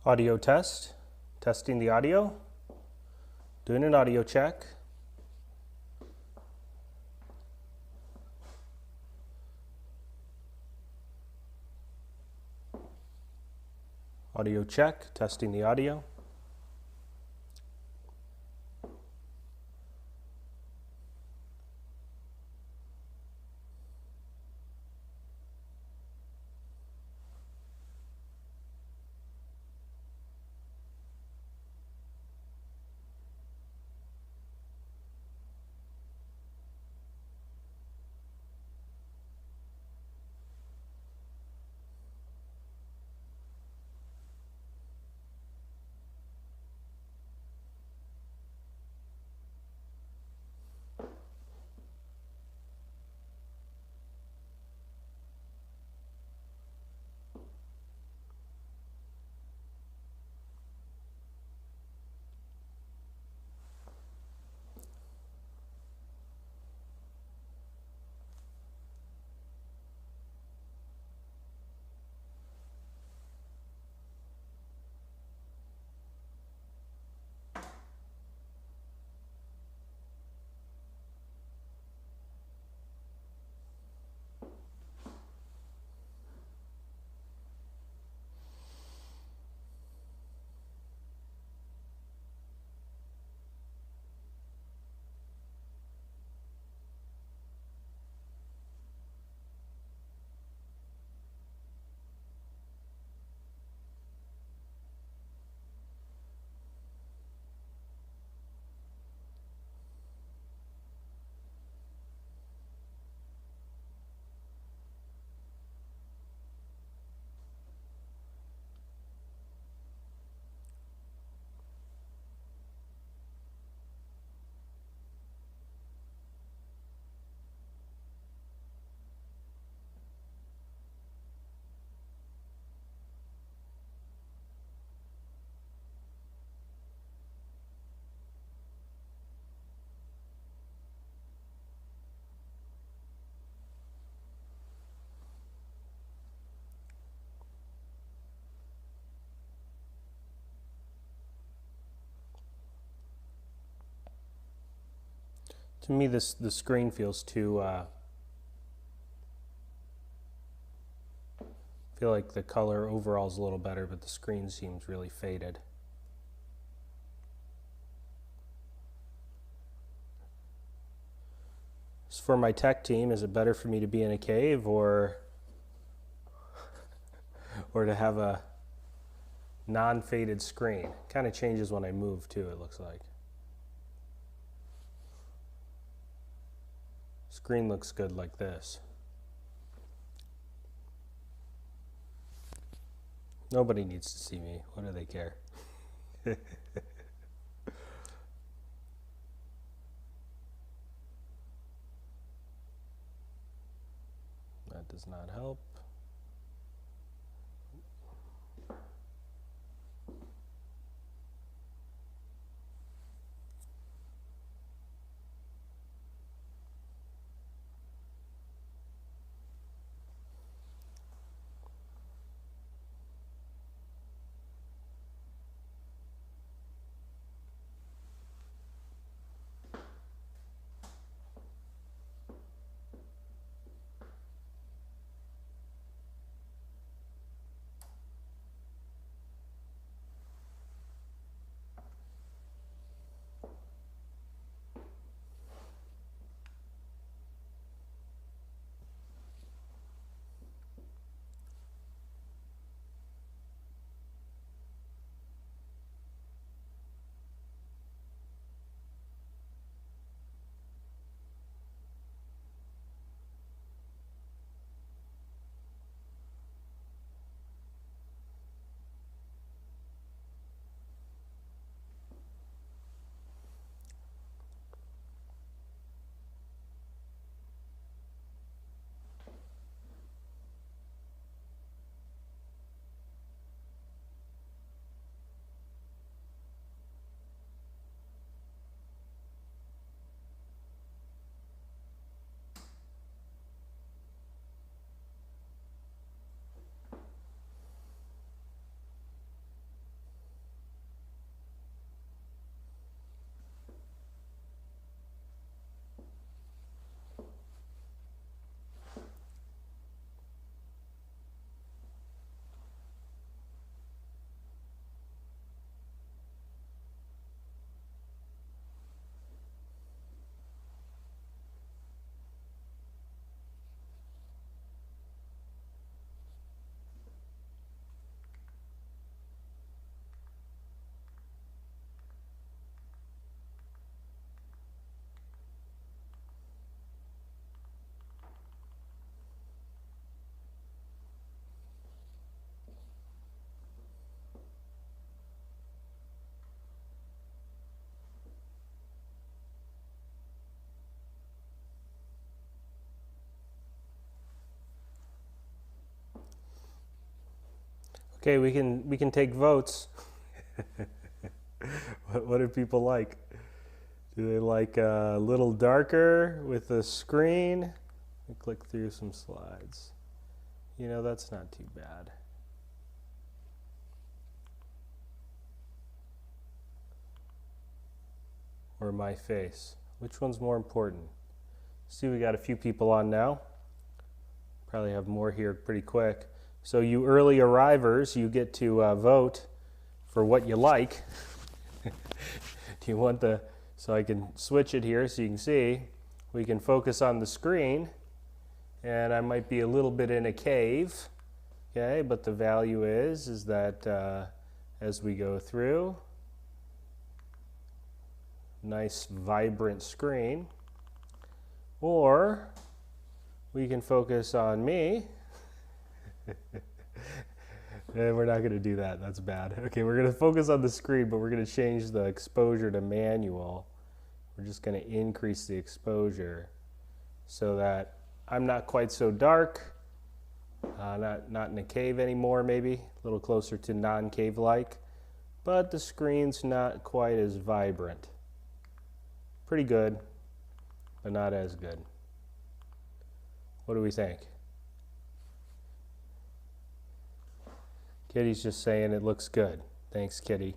Audio test, testing the audio, doing an audio check. Audio check, testing the audio. To me, the screen feels too. Feel like the color overall is a little better, but the screen seems really faded. So for my tech team, is it better for me to be in a cave or to have a non-faded screen? Kind of changes when I move too, it looks like. Screen looks good like this. Nobody needs to see me. What do they care? That does not help. Okay, we can take votes. What do people like? Do they like a little darker with the screen? Let me click through some slides. You know, that's not too bad. Or my face? Which one's more important? See, we got a few people on now. Probably have more here pretty quick. So you early arrivers, you get to vote for what you like. Do you want the, so I can switch it here so you can see. We can focus on the screen, and I might be a little bit in a cave, okay, but the value is that as we go through, nice vibrant screen. Or we can focus on me. And we're not going to do that. That's bad. Okay, we're going to focus on the screen, but we're going to change the exposure to manual. We're just going to increase the exposure so that I'm not quite so dark, not in a cave anymore maybe, a little closer to non-cave-like, but the screen's not quite as vibrant. Pretty good, but not as good. What do we think? Kitty's just saying it looks good. Thanks, Kitty.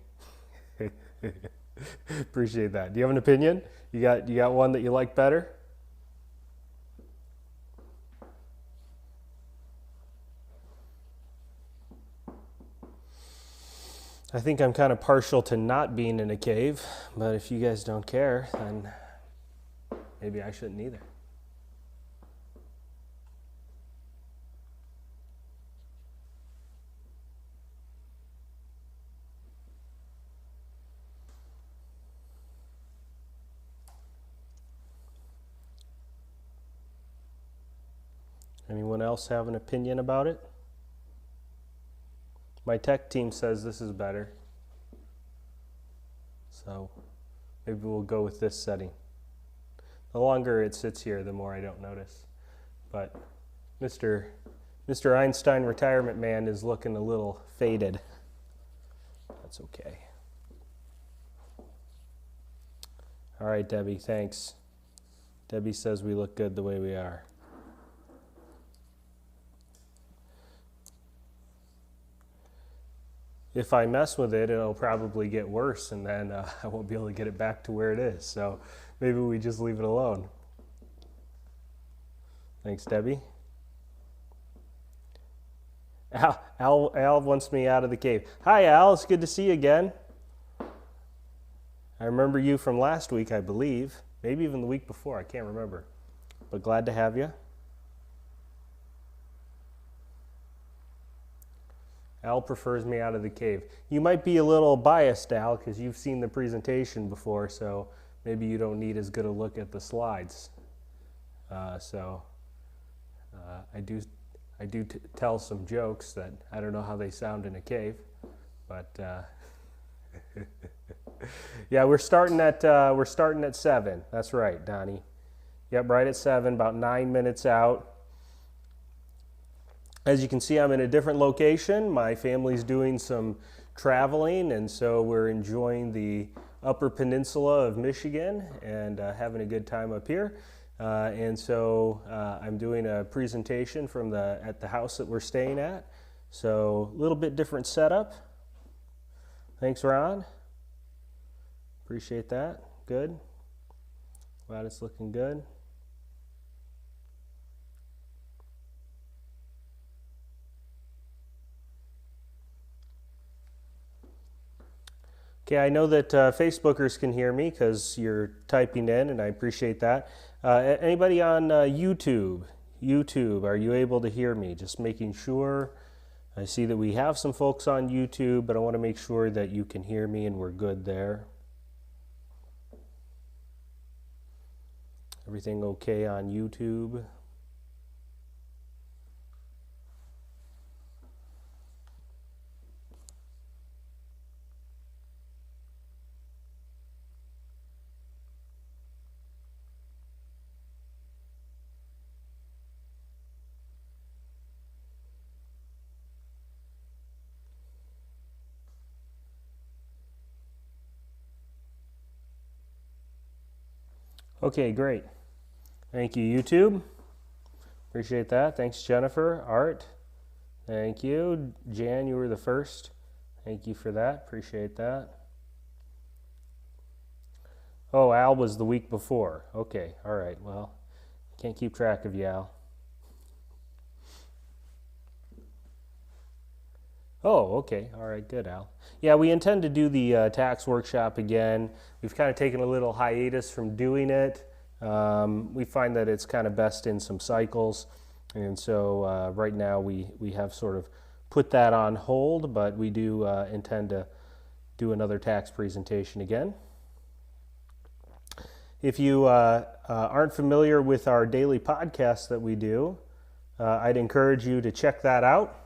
Appreciate that. Do you have an opinion? You got one that you like better? I think I'm kind of partial to not being in a cave, but if you guys don't care, then maybe I shouldn't either. Anyone else have an opinion about it? My tech team says this is better. So maybe we'll go with this setting. The longer it sits here, the more I don't notice. But Mr. Einstein Retirement Man is looking a little faded. That's okay. All right, Debbie, thanks. Debbie says we look good the way we are. If I mess with it, it'll probably get worse, and then I won't be able to get it back to where it is. So maybe we just leave it alone. Thanks, Debbie. Al wants me out of the cave. Hi, Al. It's good to see you again. I remember you from last week, I believe. Maybe even the week before. I can't remember. But glad to have you. Al prefers me out of the cave. You might be a little biased, Al, because you've seen the presentation before, so maybe you don't need as good a look at the slides. I do tell some jokes that I don't know how they sound in a cave, but yeah, we're starting at 7. That's right, Donnie. Yep, right at 7, about 9 minutes out. As you can see, I'm in a different location. My family's doing some traveling, and so we're enjoying the Upper Peninsula of Michigan and having a good time up here. And so I'm doing a presentation from at the house that we're staying at. So a little bit different setup. Thanks, Ron. Appreciate that. Good. Glad it's looking good. Okay, I know that Facebookers can hear me because you're typing in, and I appreciate that. Anybody on YouTube, are you able to hear me? Just making sure. I see that we have some folks on YouTube, but I want to make sure that you can hear me and we're good there. Everything okay on YouTube? Okay, great. Thank you, YouTube. Appreciate that. Thanks, Jennifer. Art, thank you. Jan, you were the first. Thank you for that. Appreciate that. Oh, Al was the week before. Okay, all right. Well, can't keep track of you, Al. Oh, okay. All right, good, Al. Yeah, we intend to do the tax workshop again. We've kind of taken a little hiatus from doing it. We find that it's kind of best in some cycles. And so right now we have sort of put that on hold, but we do intend to do another tax presentation again. If you aren't familiar with our daily podcast that we do, I'd encourage you to check that out.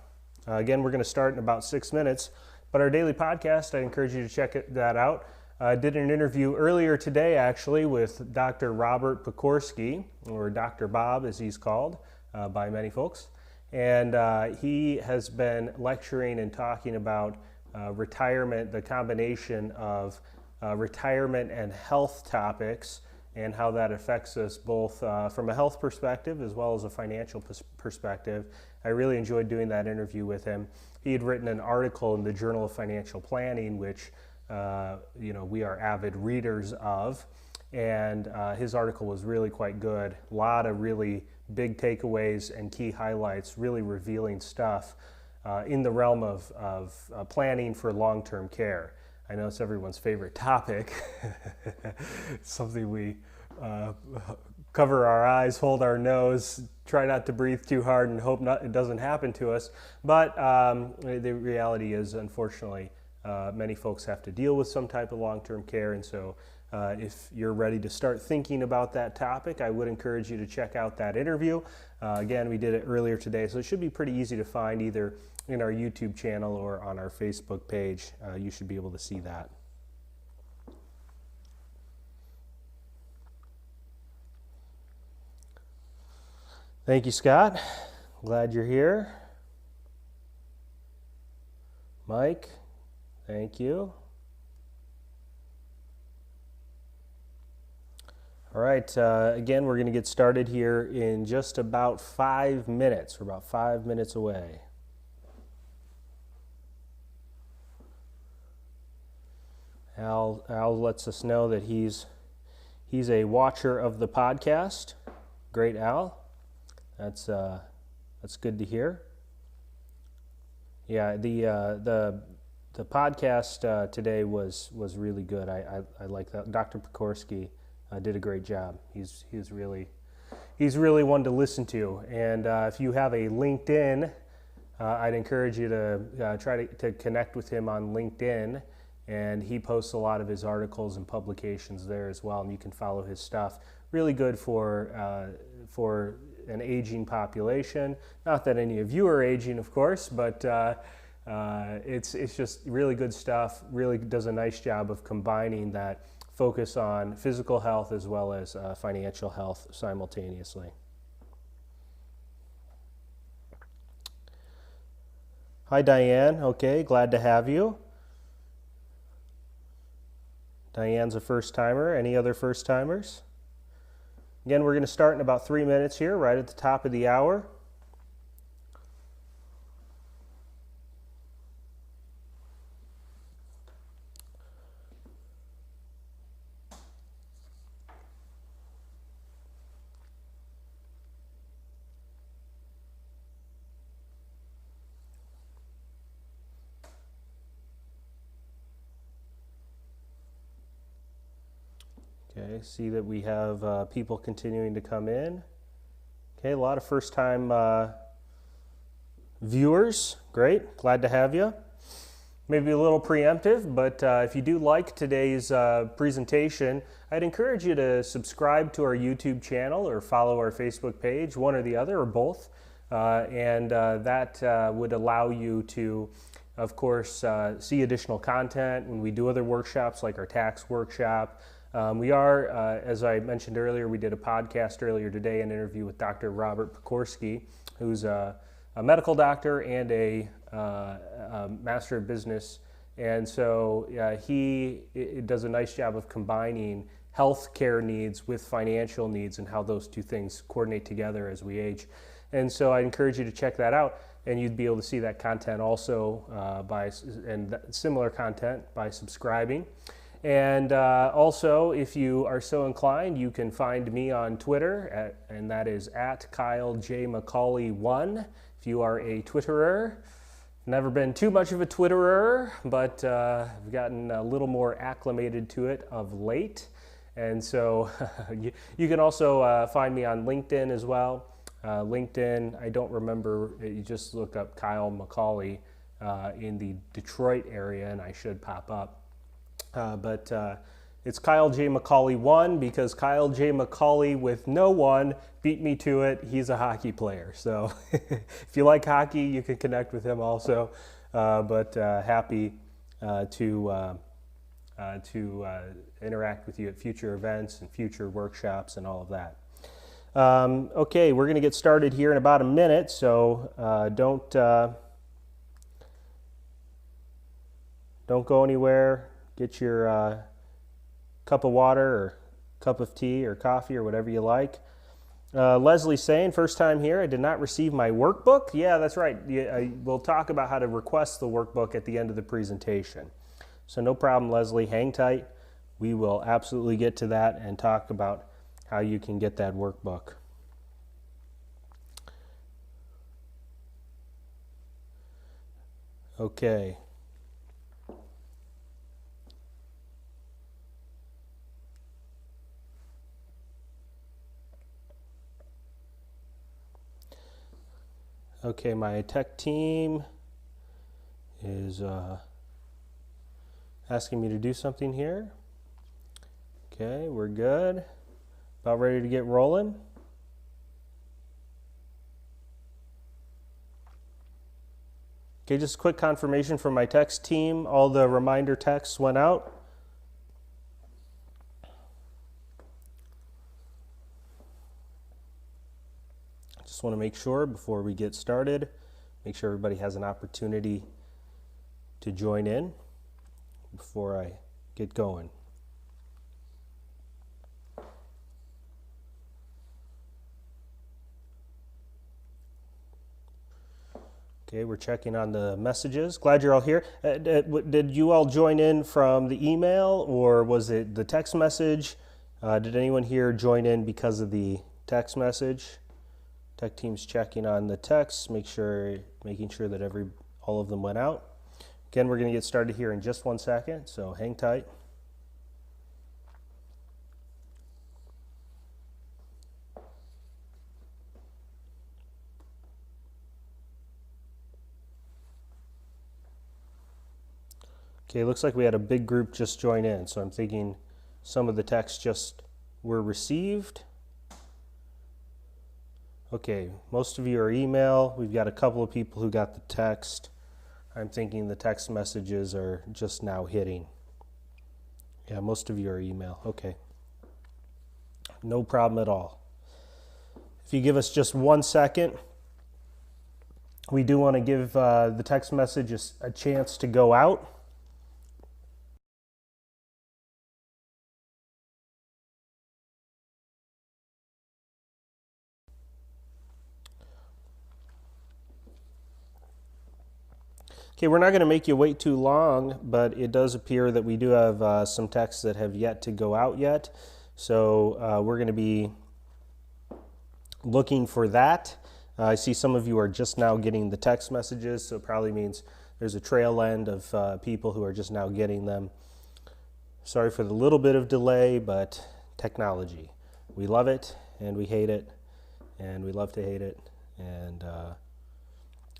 Again, we're going to start in about 6 minutes, but our daily podcast, I encourage you to check that out. I did an interview earlier today, actually, with Dr. Robert Pekorski, or Dr. Bob, as he's called by many folks. And he has been lecturing and talking about retirement, the combination of retirement and health topics, and how that affects us both from a health perspective as well as a financial perspective. I really enjoyed doing that interview with him. He had written an article in the Journal of Financial Planning, which we are avid readers of, and his article was really quite good. A lot of really big takeaways and key highlights, really revealing stuff in the realm of planning for long-term care. I know it's everyone's favorite topic. It's something we cover our eyes, hold our nose, try not to breathe too hard, and hope it doesn't happen to us. But the reality is, unfortunately, many folks have to deal with some type of long-term care. And so if you're ready to start thinking about that topic, I would encourage you to check out that interview. Again, we did it earlier today, so it should be pretty easy to find either in our YouTube channel or on our Facebook page. You should be able to see that. Thank you, Scott. Glad you're here. Mike, thank you. All right, again, we're going to get started here in just about 5 minutes. We're about 5 minutes away. Al lets us know that he's a watcher of the podcast. Great, Al. That's good to hear. Yeah, the podcast today was really good. I like that. Dr. Pekorski did a great job. He's really one to listen to. And if you have a LinkedIn, I'd encourage you to try to connect with him on LinkedIn. And he posts a lot of his articles and publications there as well, and you can follow his stuff. Really good for an aging population. Not that any of you are aging, of course, but it's just really good stuff. Really does a nice job of combining that focus on physical health as well as financial health simultaneously. Hi, Diane. Okay, glad to have you. Diane's a first-timer. Any other first-timers? Again, we're going to start in about 3 minutes here, right at the top of the hour. Okay, see that we have people continuing to come in. Okay, a lot of first-time viewers. Great, glad to have you. Maybe a little preemptive, but if you do like today's presentation, I'd encourage you to subscribe to our YouTube channel or follow our Facebook page, one or the other, or both. That would allow you to, of course, see additional content when we do other workshops like our tax workshop. We are, as I mentioned earlier, we did a podcast earlier today, an interview with Dr. Robert Pekorski, who's a medical doctor and a master of business. And so he does a nice job of combining health care needs with financial needs and how those two things coordinate together as we age. And so I encourage you to check that out, and you'd be able to see that content also similar content by subscribing. And also, if you are so inclined, you can find me on Twitter, and that is at Kyle J. McCauley 1. If you are a Twitterer, never been too much of a Twitterer, but I've gotten a little more acclimated to it of late. And so you can also find me on LinkedIn as well. LinkedIn, I don't remember, you just look up Kyle McCauley in the Detroit area and I should pop up. But it's Kyle J. McCauley 1 because Kyle J. McCauley with no one beat me to it. He's a hockey player. So if you like hockey, you can connect with him also. But happy to interact with you at future events and future workshops and all of that. Okay, we're going to get started here in about a minute, so don't go anywhere. Get your cup of water or cup of tea or coffee or whatever you like. Leslie's saying, first time here, I did not receive my workbook. Yeah, that's right. We'll talk about how to request the workbook at the end of the presentation. So no problem, Leslie. Hang tight. We will absolutely get to that and talk about how you can get that workbook. Okay. Okay, my tech team is asking me to do something here. Okay, we're good. About ready to get rolling. Okay, just a quick confirmation from my text team. All the reminder texts went out. Just want to make sure before we get started, make sure everybody has an opportunity to join in before I get going. Okay, we're checking on the messages. Glad you're all here. Did you all join in from the email or was it the text message? Did anyone here join in because of the text message? Tech team's checking on the text, making sure that all of them went out. Again, we're going to get started here in just 1 second, so hang tight. Okay, looks like we had a big group just join in, so I'm thinking some of the texts just were received. Okay, most of you are email. We've got a couple of people who got the text. I'm thinking the text messages are just now hitting. Yeah, most of you are email. Okay. No problem at all. If you give us just 1 second, we do want to give the text message a chance to go out. Okay, we're not going to make you wait too long, but it does appear that we do have some texts that have yet to go out yet. So we're going to be looking for that. I see some of you are just now getting the text messages, so it probably means there's a trail end of people who are just now getting them. Sorry for the little bit of delay, but technology. We love it, and we hate it, and we love to hate it, and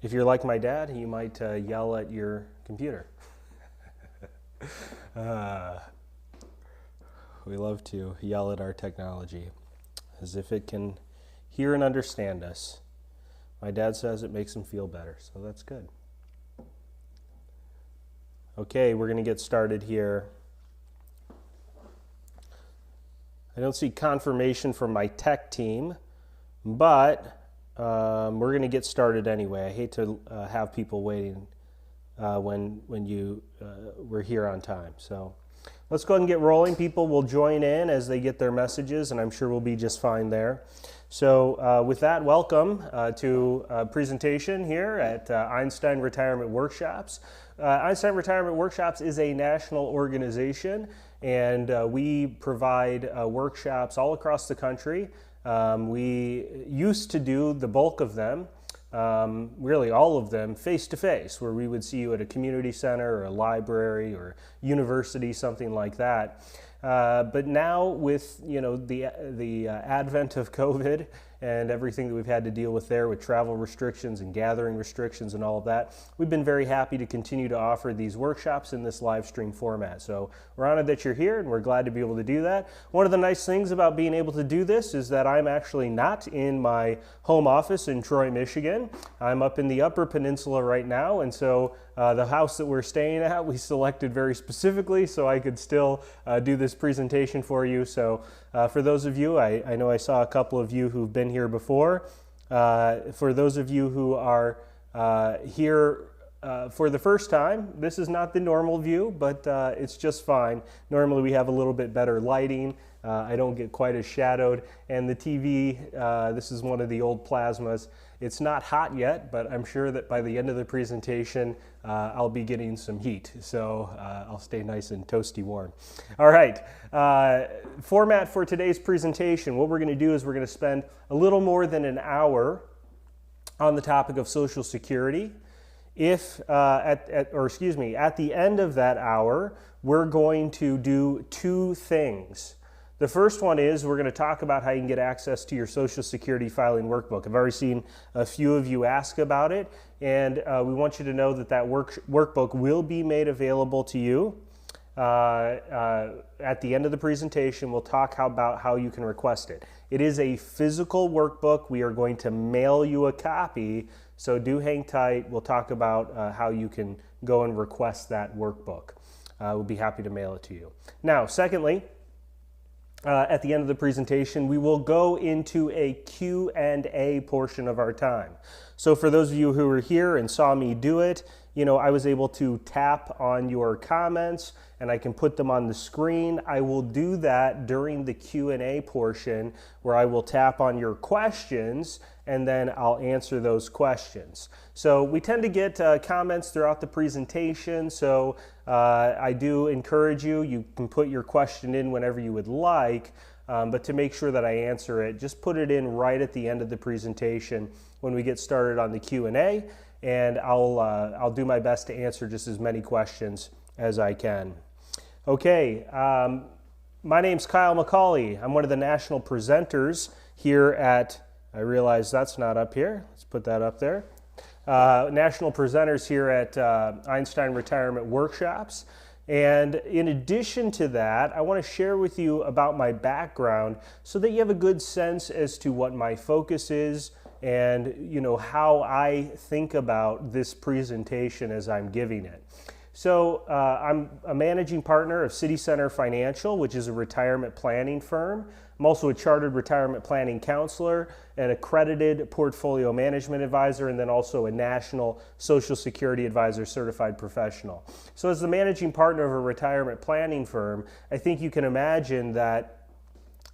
if you're like my dad, you might yell at your computer. We love to yell at our technology as if it can hear and understand us. My dad says it makes him feel better, so that's good. Okay, we're going to get started here. I don't see confirmation from my tech team, but we're going to get started anyway. I hate to have people waiting when you were here on time. So let's go ahead and get rolling. People will join in as they get their messages, and I'm sure we'll be just fine there. So with that, welcome to a presentation here at Einstein Retirement Workshops. Einstein Retirement Workshops is a national organization, and we provide workshops all across the country. We used to do the bulk of them, really all of them, face-to-face, where we would see you at a community center or a library or university, something like that. But now with the advent of COVID and everything that we've had to deal with there with travel restrictions and gathering restrictions and all of that, we've been very happy to continue to offer these workshops in this live stream format. So we're honored that you're here and we're glad to be able to do that. One of the nice things about being able to do this is that I'm actually not in my home office in Troy, Michigan. I'm up in the Upper Peninsula right now, and so the house that we're staying at, we selected very specifically so I could still do this presentation for you. So for those of you, I know I saw a couple of you who've been here before. For those of you who are here for the first time, this is not the normal view, but it's just fine. Normally we have a little bit better lighting. I don't get quite as shadowed. And the TV, this is one of the old plasmas. It's not hot yet, but I'm sure that by the end of the presentation, I'll be getting some heat. So I'll stay nice and toasty warm. All right, format for today's presentation. What we're gonna do is we're gonna spend a little more than an hour on the topic of Social Security. At the end of that hour, we're going to do two things. The first one is we're going to talk about how you can get access to your Social Security filing workbook. I've already seen a few of you ask about it, and we want you to know that workbook will be made available to you. At the end of the presentation, we'll talk about how you can request it. It is a physical workbook. We are going to mail you a copy, so do hang tight. We'll talk about how you can go and request that workbook. We'll be happy to mail it to you. Now, secondly, at the end of the presentation, we will go into a Q&A portion of our time. So for those of you who were here and saw me do it, I was able to tap on your comments and I can put them on the screen. I will do that during the Q&A portion where I will tap on your questions and then I'll answer those questions. So we tend to get comments throughout the presentation, so I do encourage you. You can put your question in whenever you would like, but to make sure that I answer it, just put it in right at the end of the presentation when we get started on the Q&A, and I'll do my best to answer just as many questions as I can. Okay, my name's Kyle McCauley. I'm one of the national presenters here at, I realize that's not up here. Let's put that up there. National presenters here at Einstein Retirement Workshops. And in addition to that, I want to share with you about my background so that you have a good sense as to what my focus is and how I think about this presentation as I'm giving it. So I'm a managing partner of City Center Financial, which is a retirement planning firm. I'm also a chartered retirement planning counselor, an accredited portfolio management advisor, and then also a national Social Security advisor certified professional. So as the managing partner of a retirement planning firm, I think you can imagine that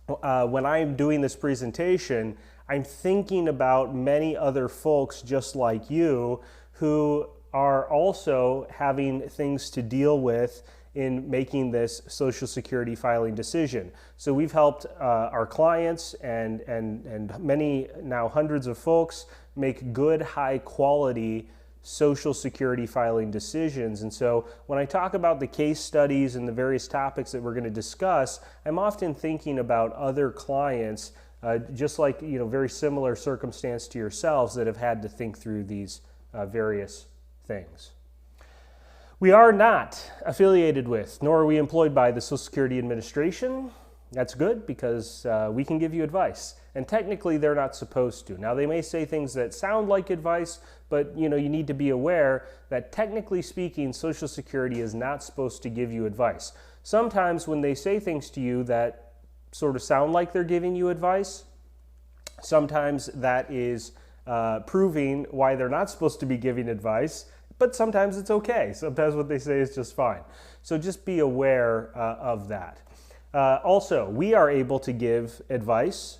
when I'm doing this presentation, I'm thinking about many other folks just like you who are also having things to deal with in making this Social Security filing decision. So we've helped our clients and many, now hundreds of folks, make good, high quality Social Security filing decisions. And so when I talk about the case studies and the various topics that we're going to discuss, I'm often thinking about other clients, just like, very similar circumstance to yourselves that have had to think through these various things. We are not affiliated with, nor are we employed by the Social Security Administration. That's good because we can give you advice. And technically they're not supposed to. Now they may say things that sound like advice, but you need to be aware that technically speaking, Social Security is not supposed to give you advice. Sometimes when they say things to you that sort of sound like they're giving you advice, sometimes that is proving why they're not supposed to be giving advice. but sometimes it's okay. Sometimes what they say is just fine. So just be aware of that. Also, we are able to give advice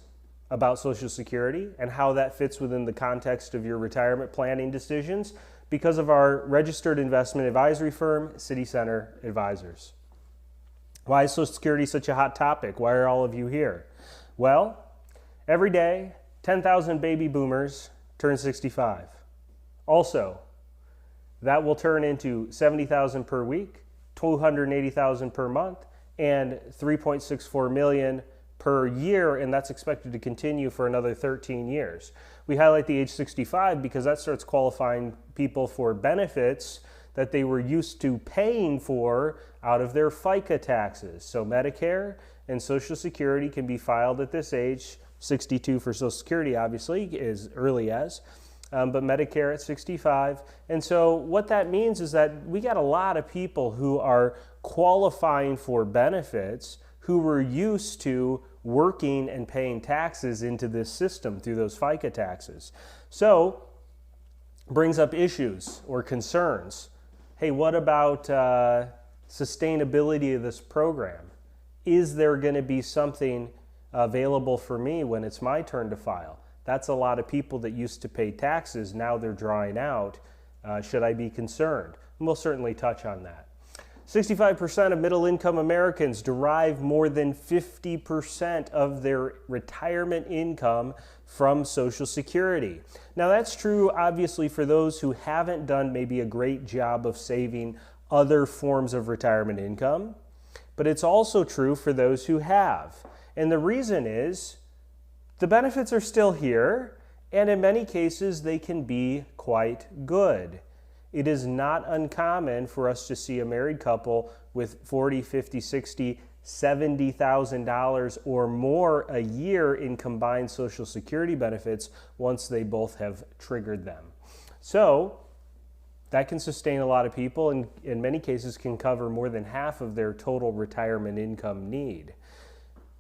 about Social Security and how that fits within the context of your retirement planning decisions because of our registered investment advisory firm, City Center Advisors. Why is Social Security such a hot topic? Why are all of you here? Well, every day, 10,000 baby boomers turn 65. Also, that will turn into 70,000 per week, 280,000 per month, and 3.64 million per year, and that's expected to continue for another 13 years. We highlight the age 65 because that starts qualifying people for benefits that they were used to paying for out of their FICA taxes. So Medicare and Social Security can be filed at this age. 62 for Social Security, obviously, as early as, but Medicare at 65. And so what that means is that we got a lot of people who are qualifying for benefits who were used to working and paying taxes into this system through those FICA taxes. So, brings up issues or concerns. Hey, what about sustainability of this program? Is there going to be something available for me when it's my turn to file? That's a lot of people that used to pay taxes. Now they're drying out. Should I be concerned? And we'll certainly touch on that. 65% of middle-income Americans derive more than 50% of their retirement income from Social Security. Now that's true, obviously, for those who haven't done maybe a great job of saving other forms of retirement income, but it's also true for those who have. And the reason is the benefits are still here, and in many cases they can be quite good. It is not uncommon for us to see a married couple with $40,000, $50,000, $60,000, $70,000 or more a year in combined Social Security benefits once they both have triggered them. So that can sustain a lot of people and in many cases can cover more than half of their total retirement income need.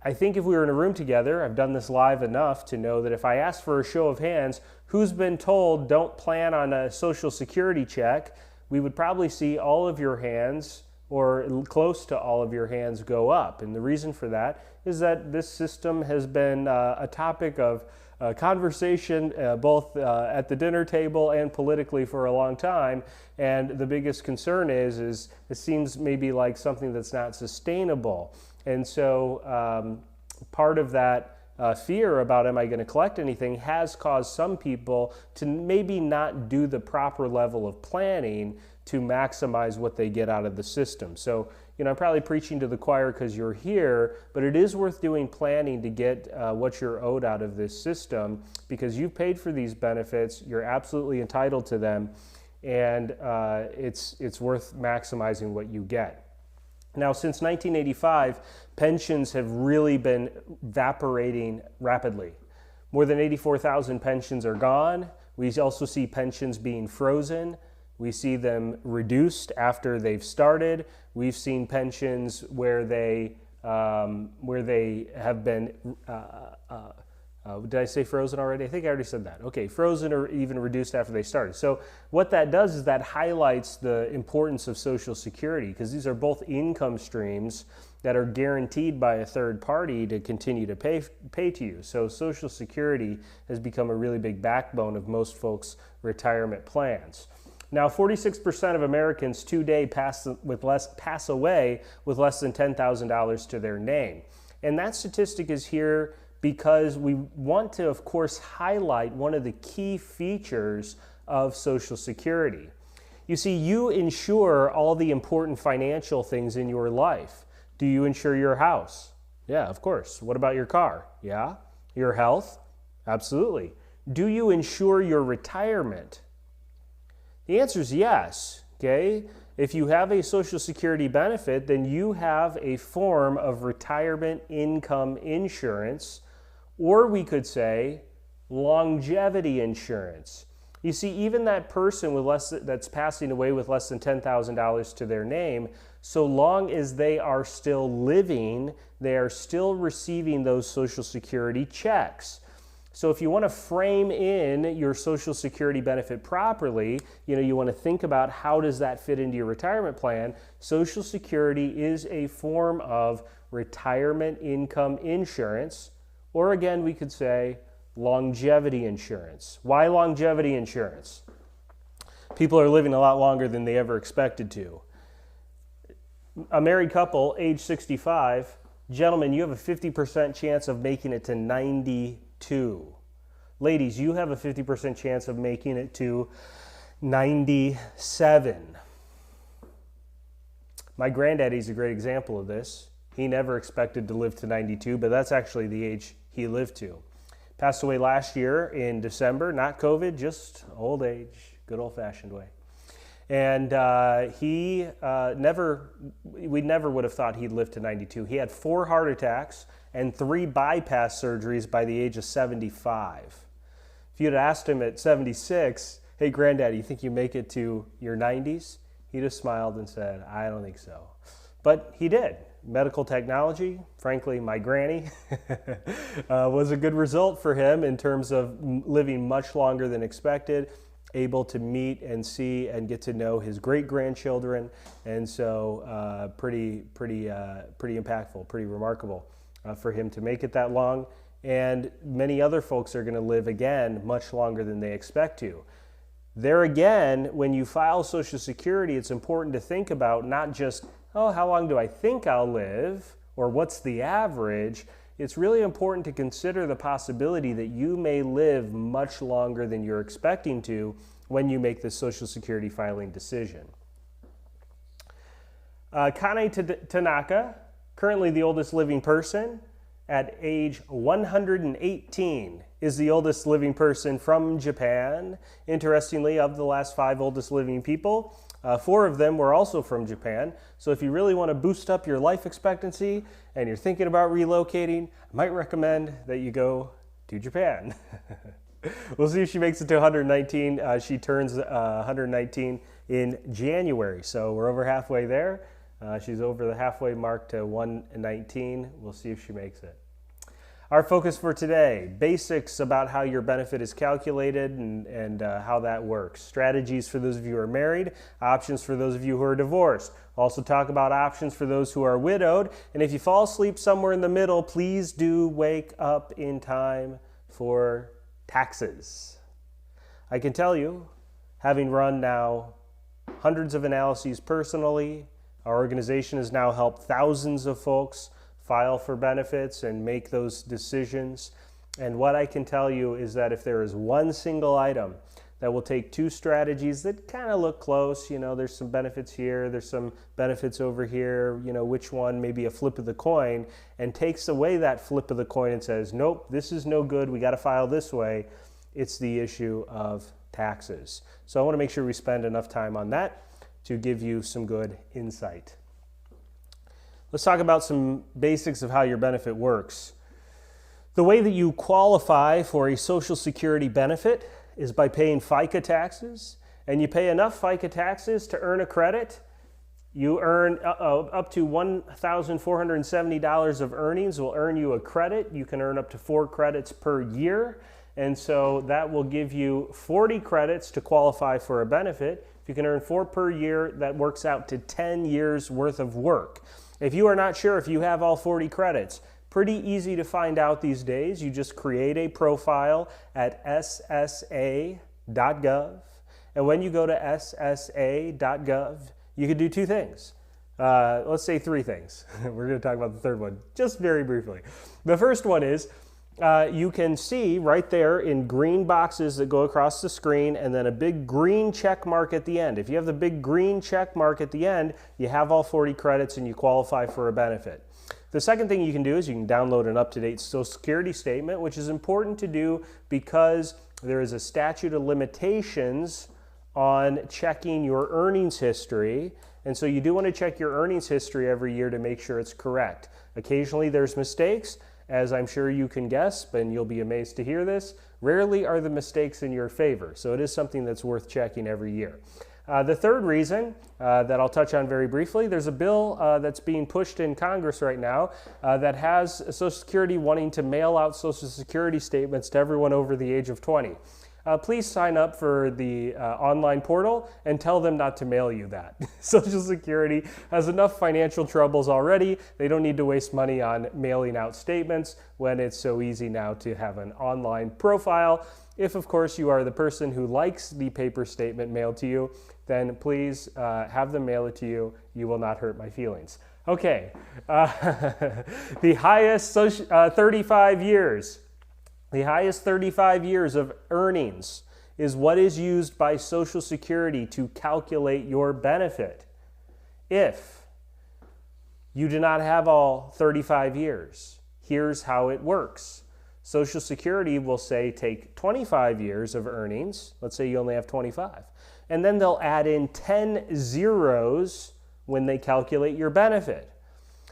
I think if we were in a room together, I've done this live enough to know that if I ask for a show of hands, who's been told don't plan on a Social Security check, we would probably see all of your hands or close to all of your hands go up. And the reason for that is that this system has been a topic of conversation both at the dinner table and politically for a long time. And the biggest concern is it seems maybe like something that's not sustainable. And so part of that fear about am I going to collect anything has caused some people to maybe not do the proper level of planning to maximize what they get out of the system. So, I'm probably preaching to the choir because you're here, but it is worth doing planning to get what you're owed out of this system because you've paid for these benefits, you're absolutely entitled to them, and it's worth maximizing what you get. Now, since 1985, pensions have really been evaporating rapidly. More than 84,000 pensions are gone. We also see pensions being frozen. We see them reduced after they've started. We've seen pensions where they have been, did I say frozen already? I think I already said that. Okay, frozen or even reduced after they started. So what that does is that highlights the importance of Social Security because these are both income streams that are guaranteed by a third party to continue to pay to you. So Social Security has become a really big backbone of most folks' retirement plans. Now, 46% of Americans today pass away with less than $10,000 to their name. And that statistic is here because we want to, of course, highlight one of the key features of Social Security. You see, you insure all the important financial things in your life. Do you insure your house? Yeah, of course. What about your car? Yeah. Your health? Absolutely. Do you insure your retirement? The answer is yes, okay? If you have a Social Security benefit, then you have a form of retirement income insurance, or we could say longevity insurance. You see, even that person that's passing away with less than $10,000 to their name, so long as they are still living, they are still receiving those Social Security checks. So if you want to frame in your Social Security benefit properly, you want to think about how does that fit into your retirement plan. Social Security is a form of retirement income insurance, or again, we could say longevity insurance. Why longevity insurance? People are living a lot longer than they ever expected to. A married couple, age 65, gentlemen, you have a 50% chance of making it to 92. Ladies, you have a 50% chance of making it to 97. My granddaddy's a great example of this. He never expected to live to 92, but that's actually the age he lived to. Passed away last year in December, not COVID, just old age, good old-fashioned way. And we never would have thought he'd live to 92. He had 4 heart attacks and 3 bypass surgeries by the age of 75. If you'd asked him at 76, hey, Granddaddy, you think you make it to your 90s? He'd have smiled and said, I don't think so. But he did. Medical technology, frankly, my granny, was a good result for him in terms of living much longer than expected, able to meet and see and get to know his great-grandchildren, and so pretty impactful, pretty remarkable for him to make it that long. And many other folks are going to live again much longer than they expect to. There again, when you file Social Security, it's important to think about not just, oh, how long do I think I'll live, or what's the average? It's really important to consider the possibility that you may live much longer than you're expecting to when you make this Social Security filing decision. Kane Tanaka, currently the oldest living person, at age 118, is the oldest living person from Japan. Interestingly, of the last 5 oldest living people, 4 of them were also from Japan. So if you really want to boost up your life expectancy and you're thinking about relocating, I might recommend that you go to Japan. We'll see if she makes it to 119. She turns 119 in January, so we're over halfway there. She's over the halfway mark to 119. We'll see if she makes it. Our focus for today, basics about how your benefit is calculated and how that works. Strategies for those of you who are married, options for those of you who are divorced. Also talk about options for those who are widowed. And if you fall asleep somewhere in the middle, please do wake up in time for taxes. I can tell you, having run now hundreds of analyses personally, our organization has now helped thousands of folks file for benefits and make those decisions. And what I can tell you is that if there is one single item that will take 2 strategies that kind of look close, there's some benefits here, there's some benefits over here, which one, maybe a flip of the coin, and takes away that flip of the coin and says, nope, this is no good, we got to file this way, it's the issue of taxes. So I want to make sure we spend enough time on that to give you some good insight. Let's talk about some basics of how your benefit works. The way that you qualify for a Social Security benefit is by paying FICA taxes, and you pay enough FICA taxes to earn a credit. You earn up to $1,470 of earnings will earn you a credit. You can earn up to 4 credits per year, and so that will give you 40 credits to qualify for a benefit. If you can earn 4 per year, that works out to 10 years worth of work. If you are not sure if you have all 40 credits, pretty easy to find out these days. You just create a profile at ssa.gov. And when you go to ssa.gov, you can do 2 things. Let's say 3 things. We're going to talk about the third one just very briefly. The first one is you can see right there in green boxes that go across the screen and then a big green check mark at the end. If you have the big green check mark at the end, you have all 40 credits and you qualify for a benefit. The second thing you can do is you can download an up-to-date Social Security statement, which is important to do because there is a statute of limitations on checking your earnings history. And so you do want to check your earnings history every year to make sure it's correct. Occasionally there's mistakes, as I'm sure you can guess, but you'll be amazed to hear this. Rarely are the mistakes in your favor, so it is something that's worth checking every year. The third reason that I'll touch on very briefly, there's a bill that's being pushed in Congress right now that has Social Security wanting to mail out Social Security statements to everyone over the age of 20. Please sign up for the online portal and tell them not to mail you that. Social Security has enough financial troubles already. They don't need to waste money on mailing out statements when it's so easy now to have an online profile. If, of course, you are the person who likes the paper statement mailed to you, then please have them mail it to you. You will not hurt my feelings. Okay, the highest 35 years. The highest 35 years of earnings is what is used by Social Security to calculate your benefit. If you do not have all 35 years, here's how it works. Social Security will say take 25 years of earnings, let's say you only have 25, and then they'll add in 10 zeros when they calculate your benefit.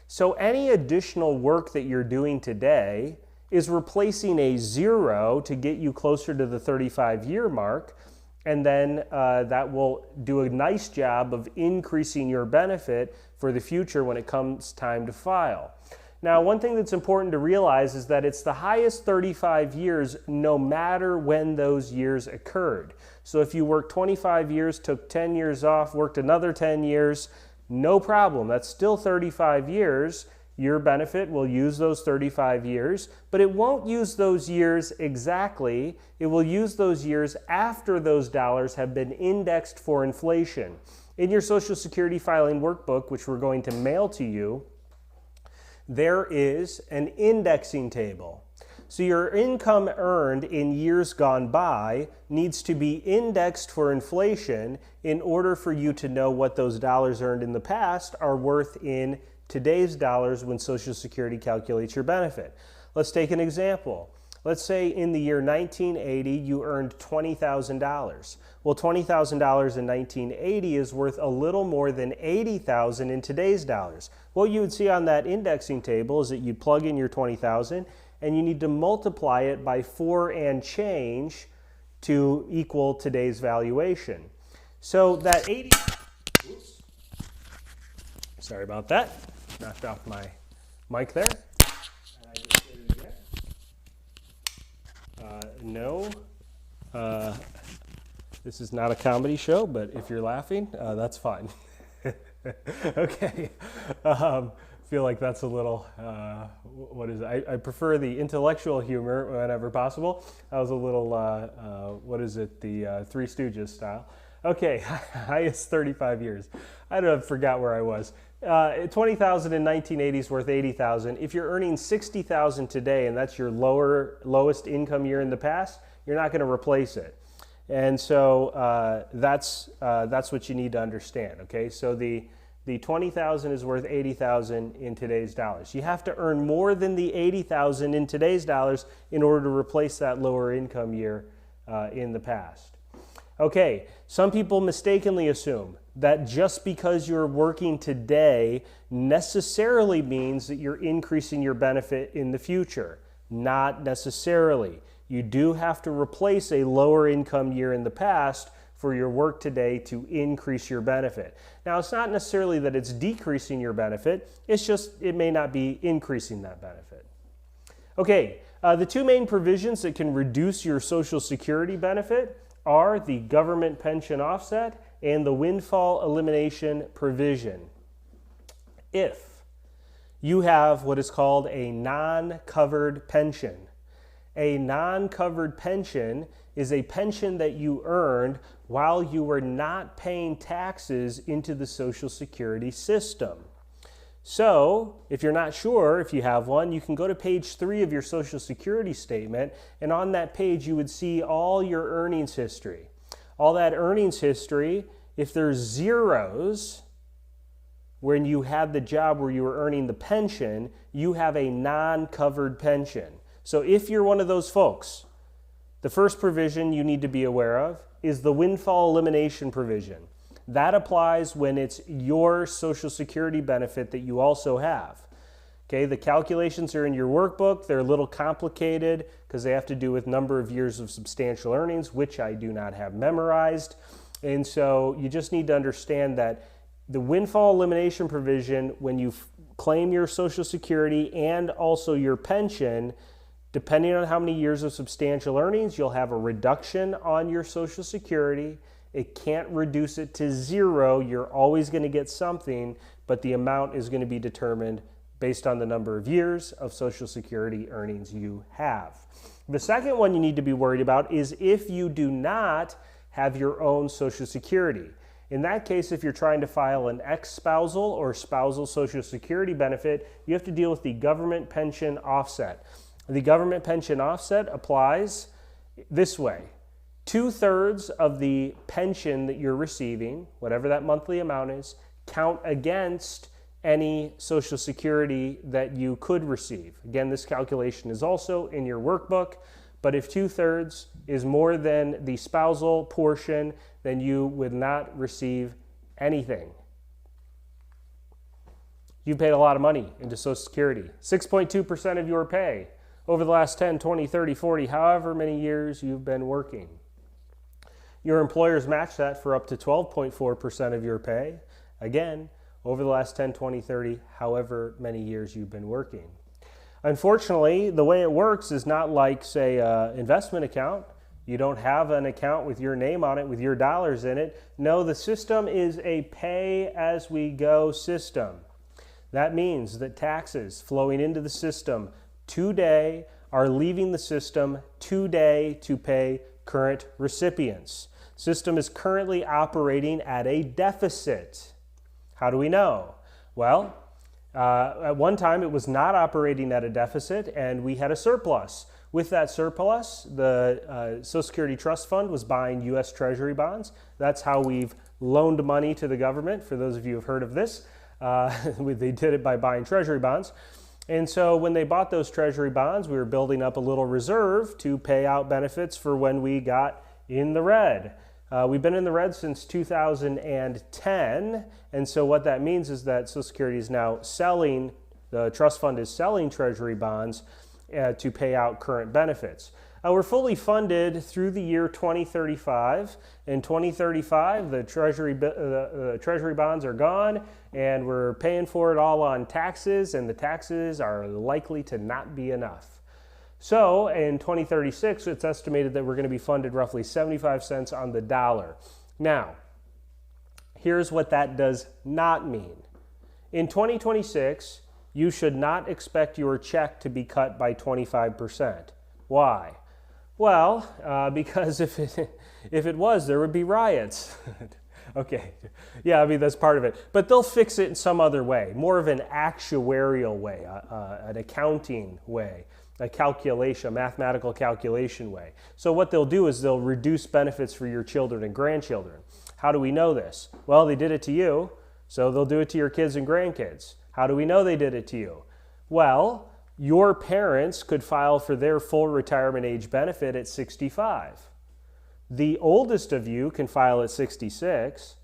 So any additional work that you're doing today is replacing a zero to get you closer to the 35-year mark, and then that will do a nice job of increasing your benefit for the future when it comes time to file. Now, one thing that's important to realize is that it's the highest 35 years no matter when those years occurred. So if you worked 25 years, took 10 years off, worked another 10 years, no problem. That's still 35 years. Your benefit will use those 35 years, but it won't use those years exactly. It will use those years after those dollars have been indexed for inflation. In your Social Security filing workbook, which we're going to mail to you, there is an indexing table. So your income earned in years gone by needs to be indexed for inflation in order for you to know what those dollars earned in the past are worth in today's dollars when Social Security calculates your benefit. Let's take an example. Let's say in the year 1980 you earned $20,000. Well, $20,000 in 1980 is worth a little more than $80,000 in today's dollars. What you would see on that indexing table is that you plug in your $20,000 and you need to multiply it by 4 and change to equal today's valuation. So that 80, oops, sorry about that, knocked off my mic there. And I just did it again. No, this is not a comedy show, but if you're laughing, that's fine. Okay. Feel like that's a little, what is it? I prefer the intellectual humor whenever possible. That was a little, what is it, the Three Stooges style. Okay, highest 35 years. I forgot where I was. 20,000 in 1980 is worth 80,000. If you're earning 60,000 today and that's your lowest income year in the past, you're not going to replace it. And so that's what you need to understand. Okay, so the 20,000 is worth 80,000 in today's dollars. You have to earn more than the 80,000 in today's dollars in order to replace that lower income year in the past. Okay, some people mistakenly assume that just because you're working today necessarily means that you're increasing your benefit in the future. Not necessarily. You do have to replace a lower income year in the past for your work today to increase your benefit. Now, it's not necessarily that it's decreasing your benefit, it's just it may not be increasing that benefit. Okay, the two main provisions that can reduce your Social Security benefit are the government pension offset and the windfall elimination provision. If you have what is called a non-covered pension, a non-covered pension is a pension that you earned while you were not paying taxes into the Social Security system. So, if you're not sure if you have one, you can go to page 3 of your Social Security statement, and on that page you would see all your earnings history. All that earnings history, if there's zeros when you had the job where you were earning the pension, you have a non-covered pension. So if you're one of those folks, the first provision you need to be aware of is the windfall elimination provision. That applies when it's your Social Security benefit that you also have. Okay, the calculations are in your workbook. They're a little complicated because they have to do with number of years of substantial earnings, which I do not have memorized. And so you just need to understand that the windfall elimination provision, when you claim your Social Security and also your pension, depending on how many years of substantial earnings, you'll have a reduction on your Social Security. It can't reduce it to zero. You're always going to get something, but the amount is going to be determined based on the number of years of Social Security earnings you have. The second one you need to be worried about is if you do not have your own Social Security. In that case, if you're trying to file an ex-spousal or spousal Social Security benefit, you have to deal with the government pension offset. The government pension offset applies this way. 2/3 of the pension that you're receiving, whatever that monthly amount is, count against any Social Security that you could receive. Again, this calculation is also in your workbook, but if 2/3 is more than the spousal portion, then you would not receive anything. You paid a lot of money into Social Security, 6.2% of your pay over the last 10, 20, 30, 40, however many years you've been working. Your employers match that for up to 12.4% of your pay. Again, over the last 10, 20, 30, however many years you've been working. Unfortunately, the way it works is not like, say, an investment account. You don't have an account with your name on it, with your dollars in it. No, the system is a pay-as-we-go system. That means that taxes flowing into the system today are leaving the system today to pay current recipients. System is currently operating at a deficit. How do we know? Well, at one time it was not operating at a deficit and we had a surplus. With that surplus, the Social Security Trust Fund was buying U.S. Treasury bonds. That's how we've loaned money to the government. For those of you who have heard of this, they did it by buying Treasury bonds. And so when they bought those Treasury bonds, we were building up a little reserve to pay out benefits for when we got in the red. We've been in the red since 2010, and so what that means is that Social Security is now selling, the trust fund is selling Treasury bonds to pay out current benefits. We're fully funded through the year 2035. In 2035, the Treasury bonds are gone, and we're paying for it all on taxes, and the taxes are likely to not be enough. So in 2036, it's estimated that we're going to be funded roughly 75 cents on the dollar. Now, here's what that does not mean. In 2026, you should not expect your check to be cut by 25%. Why? Well, because if it was, there would be riots. Okay, yeah, I mean, that's part of it. But they'll fix it in some other way, more of an actuarial way, an accounting way, a calculation, a mathematical calculation way. So what they'll do is they'll reduce benefits for your children and grandchildren. How do we know this? Well, they did it to you, so they'll do it to your kids and grandkids. How do we know they did it to you? Well, your parents could file for their full retirement age benefit at 65. The oldest of you can file at 66.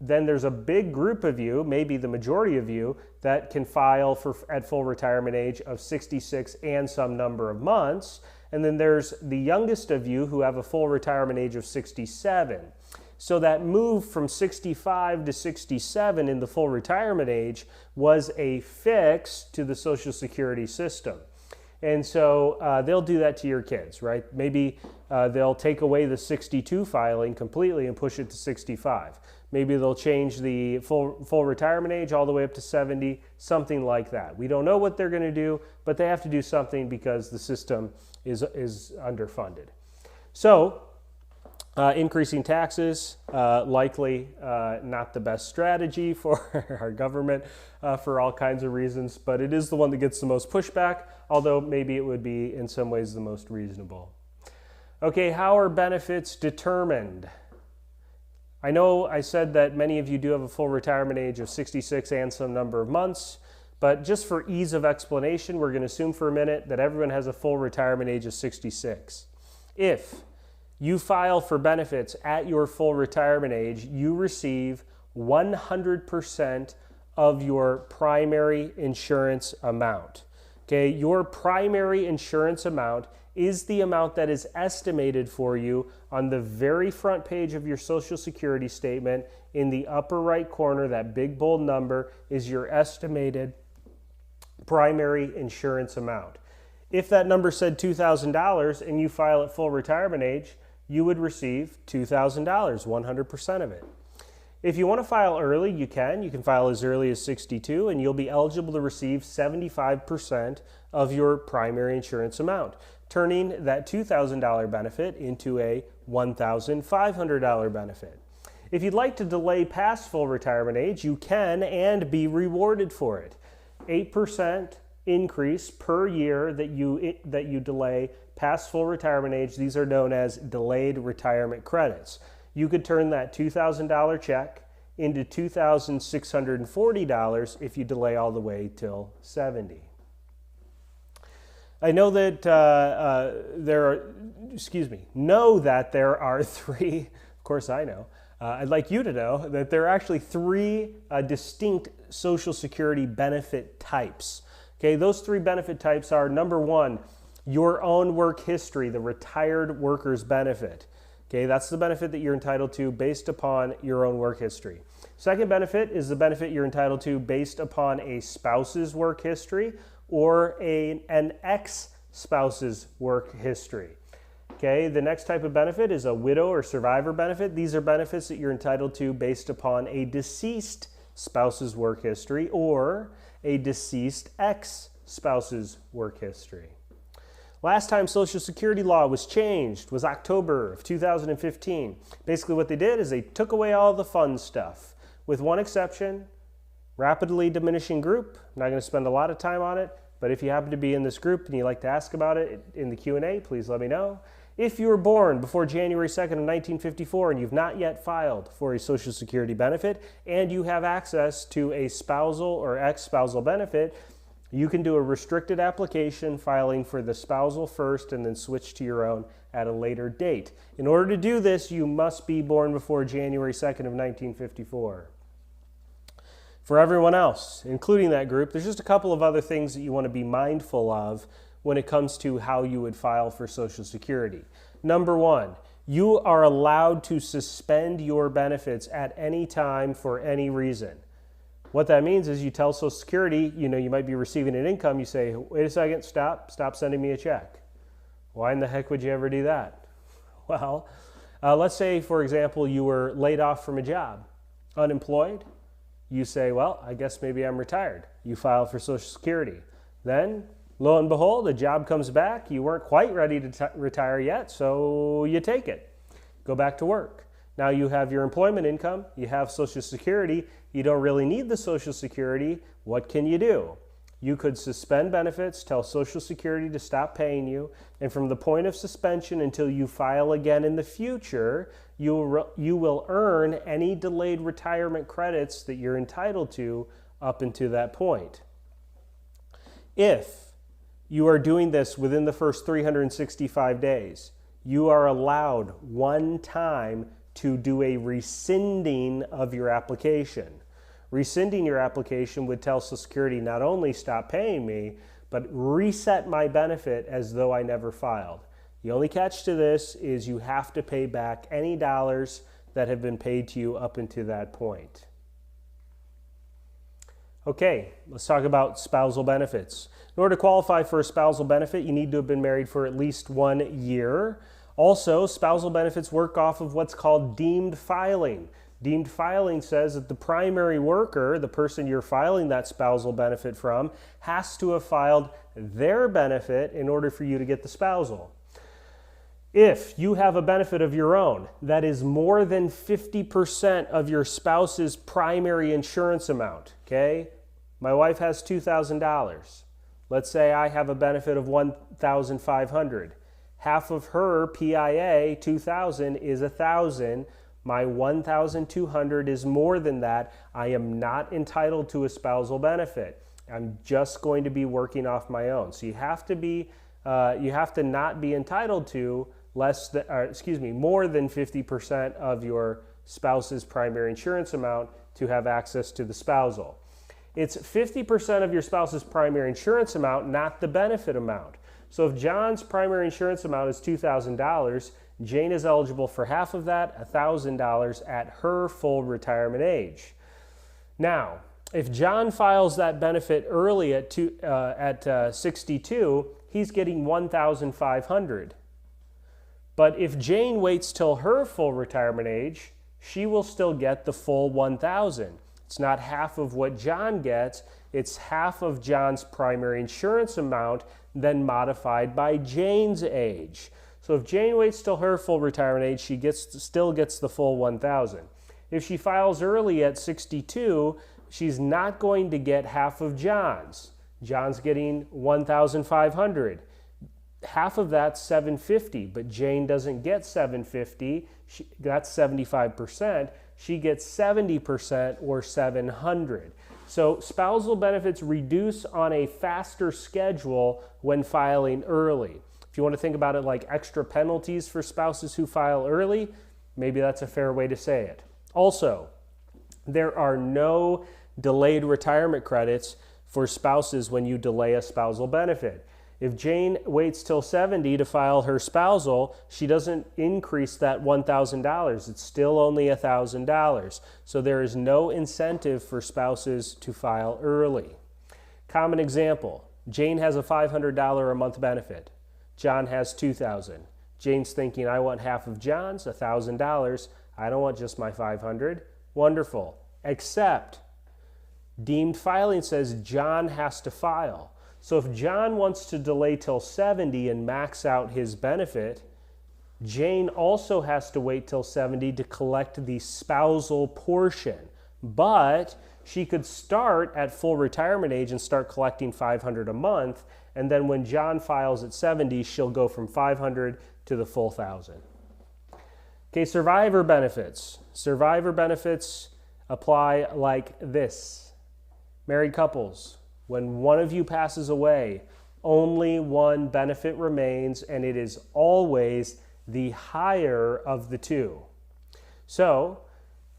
Then there's a big group of you, maybe the majority of you, that can file at full retirement age of 66 and some number of months. And then there's the youngest of you who have a full retirement age of 67. So that move from 65 to 67 in the full retirement age was a fix to the Social Security system. And so they'll do that to your kids, right? Maybe they'll take away the 62 filing completely and push it to 65. Maybe they'll change the full retirement age all the way up to 70, something like that. We don't know what they're going to do, but they have to do something because the system is underfunded. So increasing taxes, likely not the best strategy for our government for all kinds of reasons, but it is the one that gets the most pushback, although maybe it would be in some ways the most reasonable. Okay, how are benefits determined? I know I said that many of you do have a full retirement age of 66 and some number of months, but just for ease of explanation, we're going to assume for a minute that everyone has a full retirement age of 66. If you file for benefits at your full retirement age, you receive 100% of your primary insurance amount. Okay, your primary insurance amount is the amount that is estimated for you on the very front page of your Social Security statement. In the upper right corner, that big bold number is your estimated primary insurance amount. If that number said $2,000 and you file at full retirement age, you would receive $2,000, 100% of it. If you want to file early, you can. You can file as early as 62, and you'll be eligible to receive 75% of your primary insurance amount, turning that $2,000 benefit into a $1,500 benefit. If you'd like to delay past full retirement age, you can and be rewarded for it. 8% increase per year that you delay past full retirement age. These are known as delayed retirement credits. You could turn that $2,000 check into $2,640 if you delay all the way till 70. I know that know that there are three, of course I know, I'd like you to know that there are actually three distinct Social Security benefit types. Okay, those three benefit types are, number one, your own work history, the retired worker's benefit. Okay, that's the benefit that you're entitled to based upon your own work history. Second benefit is the benefit you're entitled to based upon a spouse's work history or an ex-spouse's work history. Okay, the next type of benefit is a widow or survivor benefit. These are benefits that you're entitled to based upon a deceased spouse's work history or a deceased ex-spouse's work history. Last time Social Security law was changed was October of 2015. Basically what they did is they took away all the fun stuff, with one exception, rapidly diminishing group. I'm not going to spend a lot of time on it, but if you happen to be in this group and you'd like to ask about it in the Q&A, please let me know. If you were born before January 2nd of 1954 and you've not yet filed for a Social Security benefit and you have access to a spousal or ex-spousal benefit, you can do a restricted application filing for the spousal first and then switch to your own at a later date. In order to do this, you must be born before January 2nd of 1954. For everyone else, including that group, there's just a couple of other things that you want to be mindful of when it comes to how you would file for Social Security. Number one, you are allowed to suspend your benefits at any time for any reason. What that means is you tell Social Security, you might be receiving an income, you say, wait a second, stop sending me a check. Why in the heck would you ever do that? Well, let's say, for example, you were laid off from a job, unemployed. You say, well, I guess maybe I'm retired. You file for Social Security. Then, lo and behold, a job comes back. You weren't quite ready to retire yet, so you take it. Go back to work. Now you have your employment income, you have Social Security, you don't really need the Social Security. What can you do? You could suspend benefits, tell Social Security to stop paying you, and from the point of suspension until you file again in the future, you will earn any delayed retirement credits that you're entitled to up until that point. If you are doing this within the first 365 days, you are allowed one time to do a rescinding of your application. Rescinding your application would tell Social Security not only stop paying me, but reset my benefit as though I never filed. The only catch to this is you have to pay back any dollars that have been paid to you up until that point. Okay, let's talk about spousal benefits. In order to qualify for a spousal benefit, you need to have been married for at least 1 year. Also, spousal benefits work off of what's called deemed filing. Deemed filing says that the primary worker, the person you're filing that spousal benefit from, has to have filed their benefit in order for you to get the spousal. If you have a benefit of your own that is more than 50% of your spouse's primary insurance amount, okay? My wife has $2,000. Let's say I have a benefit of $1,500. Half of her PIA, $2,000, is $1,000. My $1,200 is more than that. I am not entitled to a spousal benefit. I'm just going to be working off my own. So you have to not be entitled to more than 50% of your spouse's primary insurance amount to have access to the spousal. It's 50% of your spouse's primary insurance amount, not the benefit amount. So if John's primary insurance amount is $2,000, Jane is eligible for half of that, $1,000, at her full retirement age. Now, if John files that benefit early at 62, he's getting $1,500. But if Jane waits till her full retirement age, she will still get the full $1,000. It's not half of what John gets, it's half of John's primary insurance amount, then modified by Jane's age. So if Jane waits till her full retirement age, she still gets the full $1,000. If she files early at 62, she's not going to get half of John's. John's getting $1,500. Half of that's $750, but Jane doesn't get $750. That's 75%. She gets 70%, or $700. So spousal benefits reduce on a faster schedule when filing early. If you want to think about it like extra penalties for spouses who file early, maybe that's a fair way to say it. Also, there are no delayed retirement credits for spouses when you delay a spousal benefit. If Jane waits till 70 to file her spousal, she doesn't increase that $1,000. It's still only $1,000. So there is no incentive for spouses to file early. Common example, Jane has a $500 a month benefit. John has $2,000. Jane's thinking, I want half of John's, $1,000. I don't want just my $500. Wonderful. Except deemed filing says John has to file. So if John wants to delay till 70 and max out his benefit, Jane also has to wait till 70 to collect the spousal portion. But she could start at full retirement age and start collecting $500 a month, and then when John files at 70, she'll go from $500 to the full $1,000. Okay, survivor benefits. Survivor benefits apply like this. Married couples, when one of you passes away, only one benefit remains, and it is always the higher of the two. So,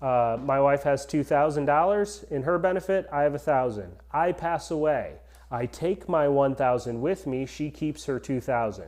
my wife has $2,000 in her benefit, I have $1,000. I pass away. I take my $1,000 with me, she keeps her $2,000.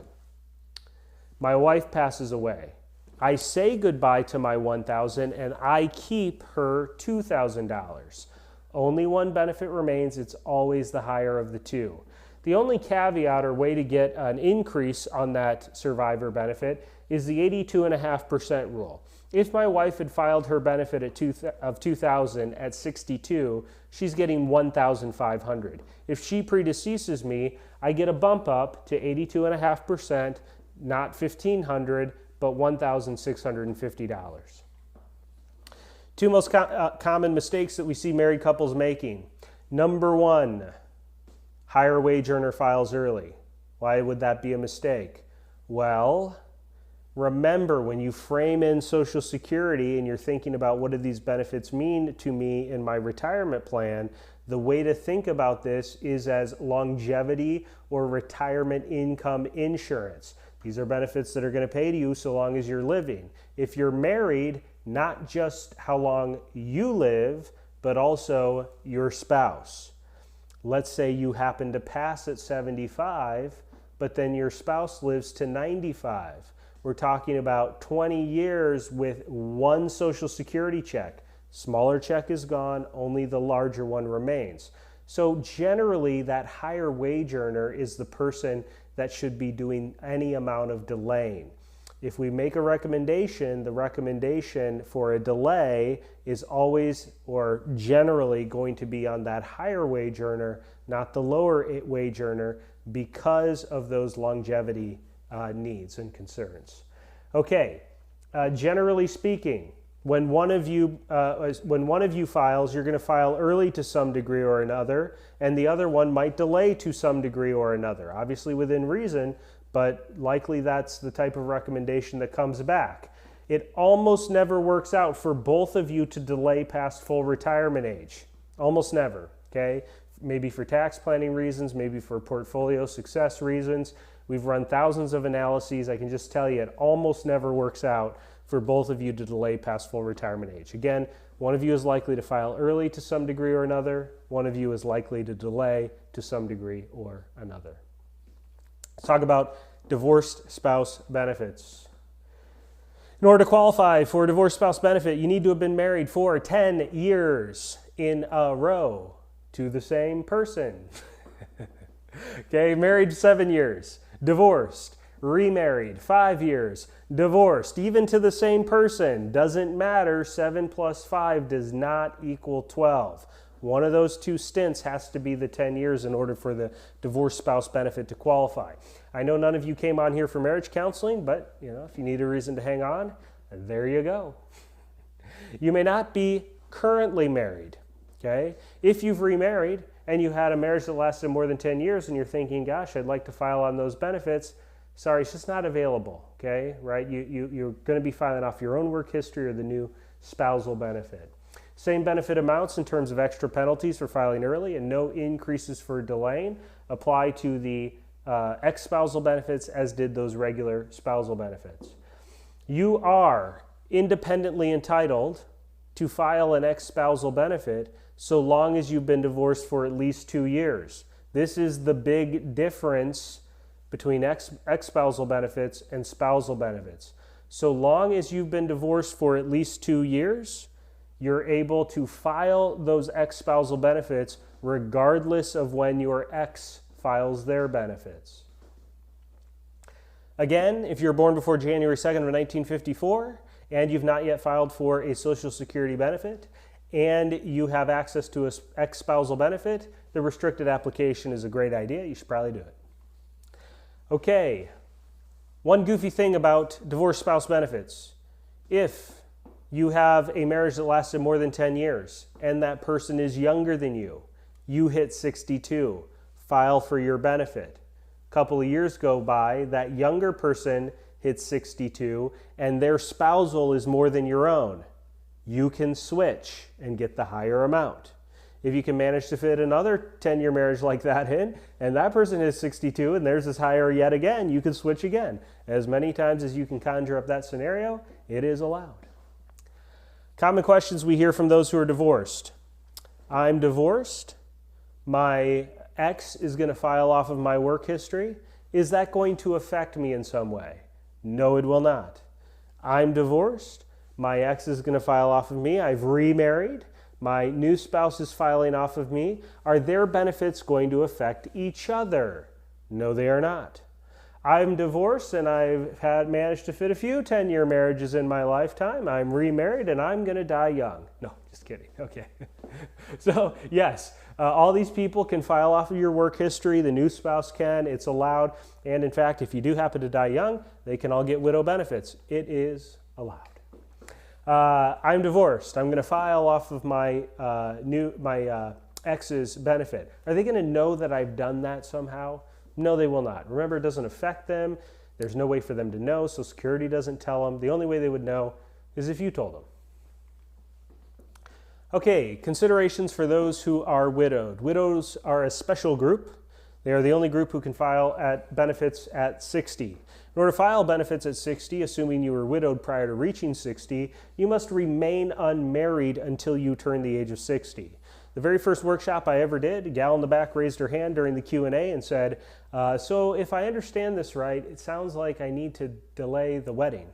My wife passes away. I say goodbye to my $1,000 and I keep her $2,000. Only one benefit remains, it's always the higher of the two. The only caveat or way to get an increase on that survivor benefit is the 82.5% rule. If my wife had filed her benefit of $2,000 at 62, she's getting $1,500. If she predeceases me, I get a bump up to 82.5%, not $1,500, but $1,650. Two most common mistakes that we see married couples making. Number one, higher wage earner files early. Why would that be a mistake? Well, remember when you frame in Social Security and you're thinking about what do these benefits mean to me in my retirement plan, the way to think about this is as longevity or retirement income insurance. These are benefits that are going to pay to you so long as you're living. If you're married, not just how long you live, but also your spouse. Let's say you happen to pass at 75, but then your spouse lives to 95. We're talking about 20 years with one Social Security check. Smaller check is gone, only the larger one remains. So generally, that higher wage earner is the person that should be doing any amount of delaying. If we make a recommendation, the recommendation for a delay is always or generally going to be on that higher wage earner, not the lower wage earner, because of those longevity needs and concerns. Okay, generally speaking, when one of you files, you're going to file early to some degree or another, and the other one might delay to some degree or another, obviously within reason, but likely that's the type of recommendation that comes back. It almost never works out for both of you to delay past full retirement age. Almost never, okay? Maybe for tax planning reasons, maybe for portfolio success reasons. We've run thousands of analyses. I can just tell you it almost never works out for both of you to delay past full retirement age. Again, one of you is likely to file early to some degree or another. One of you is likely to delay to some degree or another. Let's talk about divorced spouse benefits. In order to qualify for a divorced spouse benefit, you need to have been married for 10 years in a row to the same person. Okay, married 7 years, divorced, remarried 5 years, divorced, even to the same person. Doesn't matter, 7 plus 5 does not equal 12. One of those two stints has to be the 10 years in order for the divorced spouse benefit to qualify. I know none of you came on here for marriage counseling, but if you need a reason to hang on, there you go. You may not be currently married, okay? If you've remarried and you had a marriage that lasted more than 10 years and you're thinking, gosh, I'd like to file on those benefits, sorry, it's just not available, okay? Right? You're going to be filing off your own work history or the new spousal benefit. Same benefit amounts in terms of extra penalties for filing early and no increases for delaying apply to the ex-spousal benefits as did those regular spousal benefits. You are independently entitled to file an ex-spousal benefit so long as you've been divorced for at least 2 years. This is the big difference between ex-spousal benefits and spousal benefits. So long as you've been divorced for at least 2 years, you're able to file those ex-spousal benefits regardless of when your ex files their benefits. Again, if you're born before January 2nd of 1954 and you've not yet filed for a Social Security benefit and you have access to an ex-spousal benefit, the restricted application is a great idea. You should probably do it. Okay, one goofy thing about divorced spouse benefits. If you have a marriage that lasted more than 10 years and that person is younger than you, you hit 62, file for your benefit. A couple of years go by, that younger person hits 62 and their spousal is more than your own. You can switch and get the higher amount. If you can manage to fit another 10-year marriage like that in, and that person is 62 and theirs is higher yet again, you can switch again. As many times as you can conjure up that scenario, it is allowed. Common questions we hear from those who are divorced. I'm divorced. My ex is going to file off of my work history. Is that going to affect me in some way? No, it will not. I'm divorced. My ex is going to file off of me. I've remarried. My new spouse is filing off of me. Are their benefits going to affect each other? No, they are not. I'm divorced and I've managed to fit a few 10-year marriages in my lifetime. I'm remarried and I'm going to die young. No, just kidding. Okay. So, yes, all these people can file off of your work history. The new spouse can. It's allowed. And in fact, if you do happen to die young, they can all get widow benefits. It is allowed. I'm divorced. I'm going to file off of my ex's benefit. Are they going to know that I've done that somehow? No, they will not. Remember, it doesn't affect them. There's no way for them to know. Social Security doesn't tell them. The only way they would know is if you told them. Okay, considerations for those who are widowed. Widows are a special group. They are the only group who can file at benefits at 60. In order to file benefits at 60, assuming you were widowed prior to reaching 60, you must remain unmarried until you turn the age of 60. The very first workshop I ever did, a gal in the back raised her hand during the Q&A and said, so if I understand this right, it sounds like I need to delay the wedding.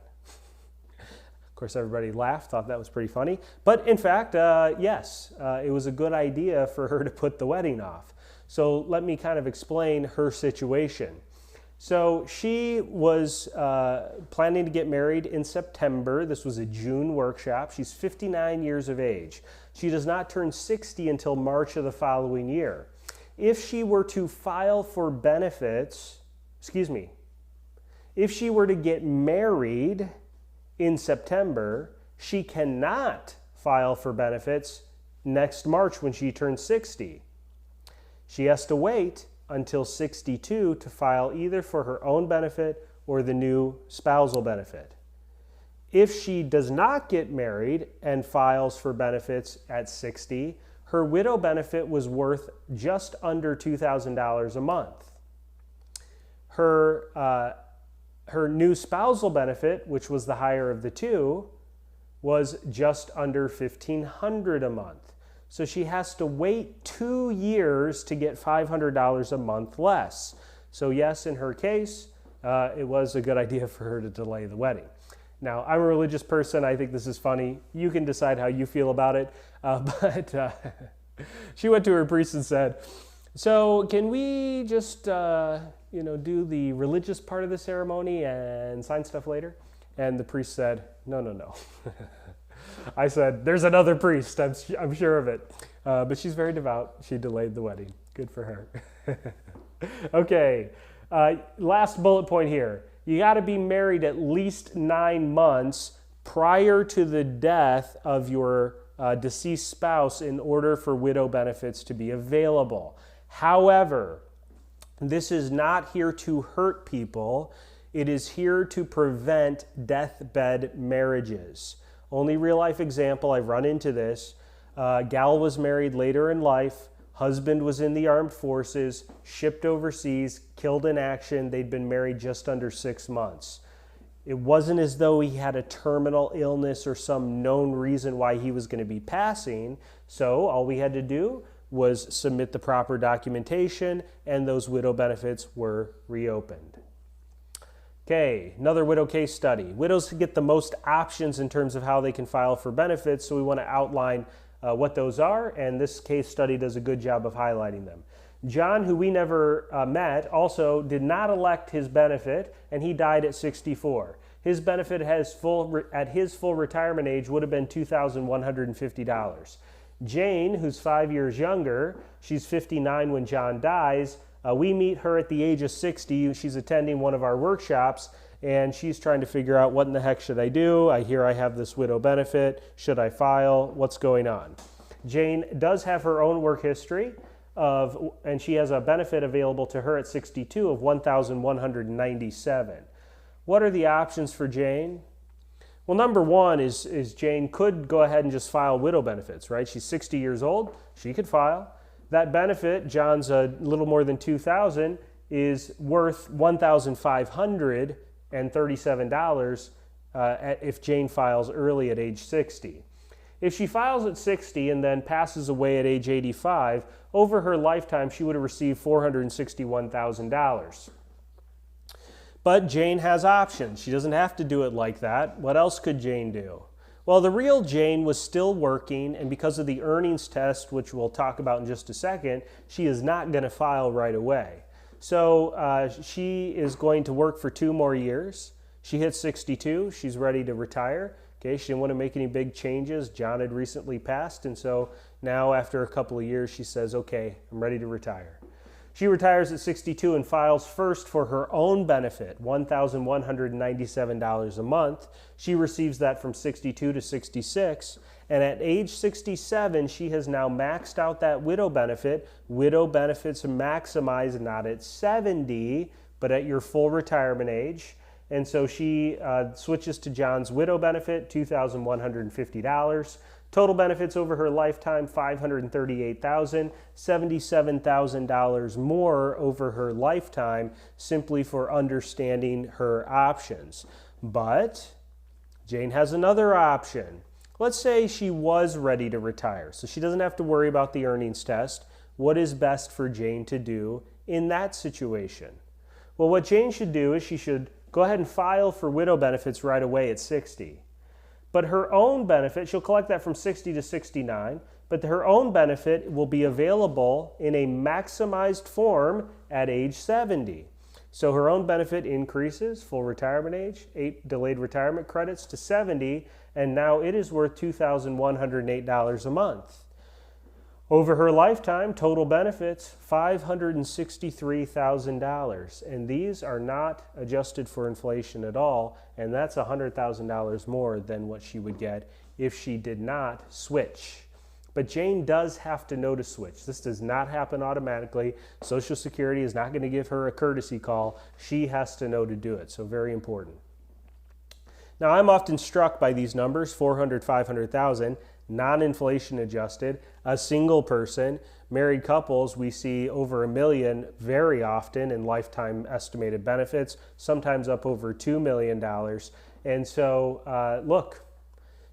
Of course, everybody laughed, thought that was pretty funny. But in fact, yes, it was a good idea for her to put the wedding off. So let me kind of explain her situation. So she was planning to get married in September. This was a June workshop. She's 59 years of age. She does not turn 60 until March of the following year. If she were to file for benefits, if she were to get married in September, she cannot file for benefits next March when she turns 60. She has to wait until 62 to file either for her own benefit or the new spousal benefit. If she does not get married and files for benefits at 60, her widow benefit was worth just under $2,000 a month. Her new spousal benefit, which was the higher of the two, was just under $1,500 a month. So she has to wait 2 years to get $500 a month less. So yes, in her case, it was a good idea for her to delay the wedding. Now, I'm a religious person. I think this is funny. You can decide how you feel about it. But she went to her priest and said, so can we just, do the religious part of the ceremony and sign stuff later? And the priest said, no. I said, there's another priest. I'm sure of it. But she's very devout. She delayed the wedding. Good for her. Okay. Last bullet point here. You got to be married at least 9 months prior to the death of your deceased spouse in order for widow benefits to be available. However, this is not here to hurt people. It is here to prevent deathbed marriages. Only real life example, I've run into this. Gal was married later in life. Husband was in the armed forces, shipped overseas, killed in action. They'd been married just under 6 months. It wasn't as though he had a terminal illness or some known reason why he was going to be passing. So all we had to do was submit the proper documentation, and those widow benefits were reopened. Okay, another widow case study. Widows get the most options in terms of how they can file for benefits, so we want to outline what those are, and this case study does a good job of highlighting them. John, who we never met, also did not elect his benefit, and he died at 64. His benefit at his full retirement age would have been $2,150. Jane, who's 5 years younger, she's 59 when John dies. We meet her at the age of 60. She's attending one of our workshops, and she's trying to figure out, what in the heck should I do? I hear I have this widow benefit. Should I file? What's going on? Jane does have her own work history, and she has a benefit available to her at 62 of $1,197. What are the options for Jane? Well, number one is Jane could go ahead and just file widow benefits, right? She's 60 years old. She could file. That benefit, John's a little more than $2,000, is worth $1,537 if Jane files early at age 60. If she files at 60 and then passes away at age 85, over her lifetime she would have received $461,000. But Jane has options. She doesn't have to do it like that. What else could Jane do? Well, the real Jane was still working, and because of the earnings test, which we'll talk about in just a second, she is not going to file right away. So she is going to work for 2 more years. She hits 62. She's ready to retire. Okay, she didn't want to make any big changes. John had recently passed, and so now after a couple of years, she says, okay, I'm ready to retire. She retires at 62 and files first for her own benefit, $1,197 a month. She receives that from 62 to 66. And at age 67, she has now maxed out that widow benefit. Widow benefits are maximized not at 70, but at your full retirement age. And so she switches to John's widow benefit, $2,150. Total benefits over her lifetime, $538,000, $77,000 more over her lifetime simply for understanding her options. But Jane has another option. Let's say she was ready to retire, so she doesn't have to worry about the earnings test. What is best for Jane to do in that situation? Well, what Jane should do is she should go ahead and file for widow benefits right away at 60. But her own benefit, she'll collect that from 60 to 69, but her own benefit will be available in a maximized form at age 70. So her own benefit increases, full retirement age, 8 delayed retirement credits to 70, and now it is worth $2,108 a month. Over her lifetime, total benefits, $563,000. And these are not adjusted for inflation at all, and that's $100,000 more than what she would get if she did not switch. But Jane does have to know to switch. This does not happen automatically. Social Security is not going to give her a courtesy call. She has to know to do it, so very important. Now, I'm often struck by these numbers, 400, 500,000. Non-inflation adjusted, a single person. Married couples, we see over $1 million very often in lifetime estimated benefits, sometimes up over $2 million. And so, look,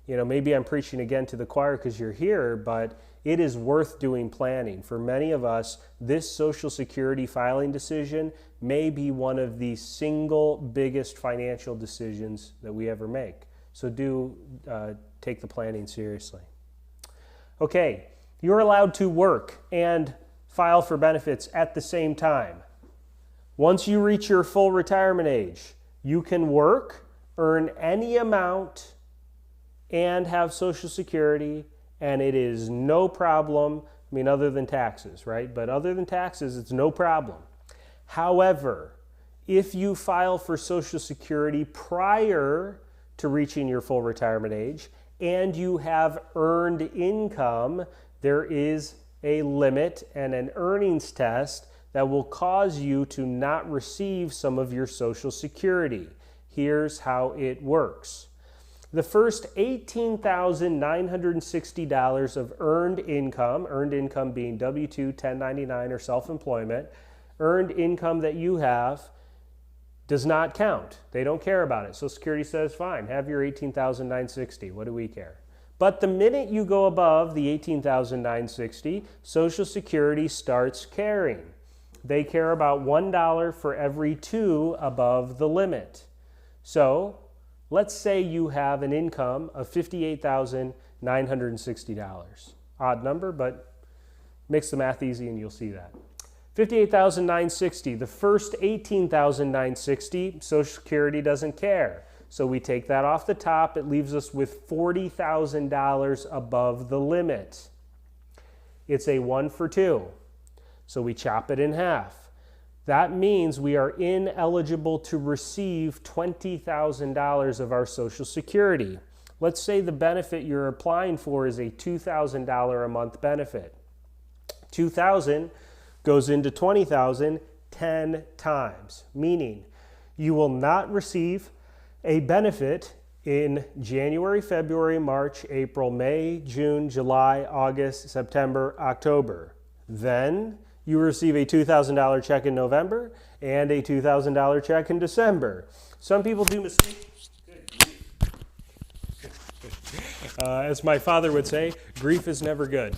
maybe I'm preaching again to the choir because you're here, but it is worth doing planning. For many of us, this Social Security filing decision may be one of the single biggest financial decisions that we ever make. So do take the planning seriously. Okay, you're allowed to work and file for benefits at the same time. Once you reach your full retirement age, you can work, earn any amount, and have Social Security, and it is no problem. I mean, other than taxes, right? But other than taxes, it's no problem. However, if you file for Social Security prior to reaching your full retirement age and you have earned income, there is a limit and an earnings test that will cause you to not receive some of your Social Security. Here's how it works. The first $18,960 of earned income being W-2, 1099, or self-employment, earned income that you have does not count. They don't care about it. Social Security says, fine, have your $18,960. What do we care? But the minute you go above the $18,960, Social Security starts caring. They care about $1 for every 2 above the limit. So let's say you have an income of $58,960. Odd number, but makes the math easy and you'll see that. $58,960, the first $18,960, Social Security doesn't care. So we take that off the top. It leaves us with $40,000 above the limit. It's a 1 for 2. So we chop it in half. That means we are ineligible to receive $20,000 of our Social Security. Let's say the benefit you're applying for is a $2,000 a month benefit. $2,000 goes into $20,000 10 times, meaning you will not receive a benefit in January, February, March, April, May, June, July, August, September, October. Then you receive a $2,000 check in November and a $2,000 check in December. Some people do mistakes. As my father would say, grief is never good.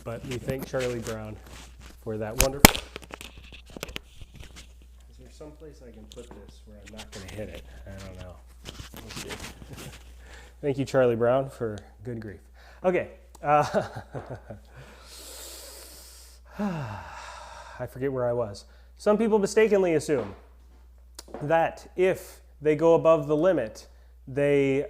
But we thank Charlie Brown for that wonderful. Is there some place I can put this where I'm not going to hit it? I don't know. We'll see. Thank you, Charlie Brown, for good grief. Okay. I forget where I was. Some people mistakenly assume that if they go above the limit, they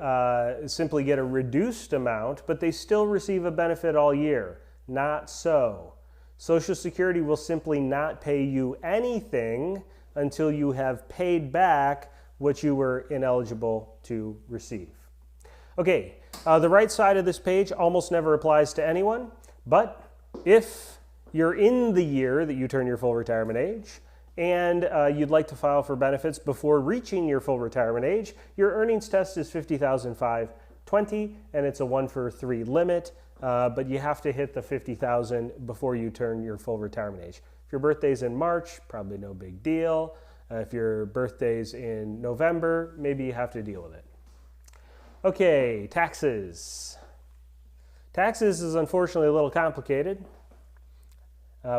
simply get a reduced amount, but they still receive a benefit all year. Not so. Social Security will simply not pay you anything until you have paid back what you were ineligible to receive. Okay, the right side of this page almost never applies to anyone, but if you're in the year that you turn your full retirement age and you'd like to file for benefits before reaching your full retirement age, your earnings test is $50,520 and it's a 1 for 3 limit. But you have to hit the $50,000 before you turn your full retirement age. If your birthday's in March, probably no big deal. If your birthday's in November, maybe you have to deal with it. Okay, taxes. Taxes is unfortunately a little complicated.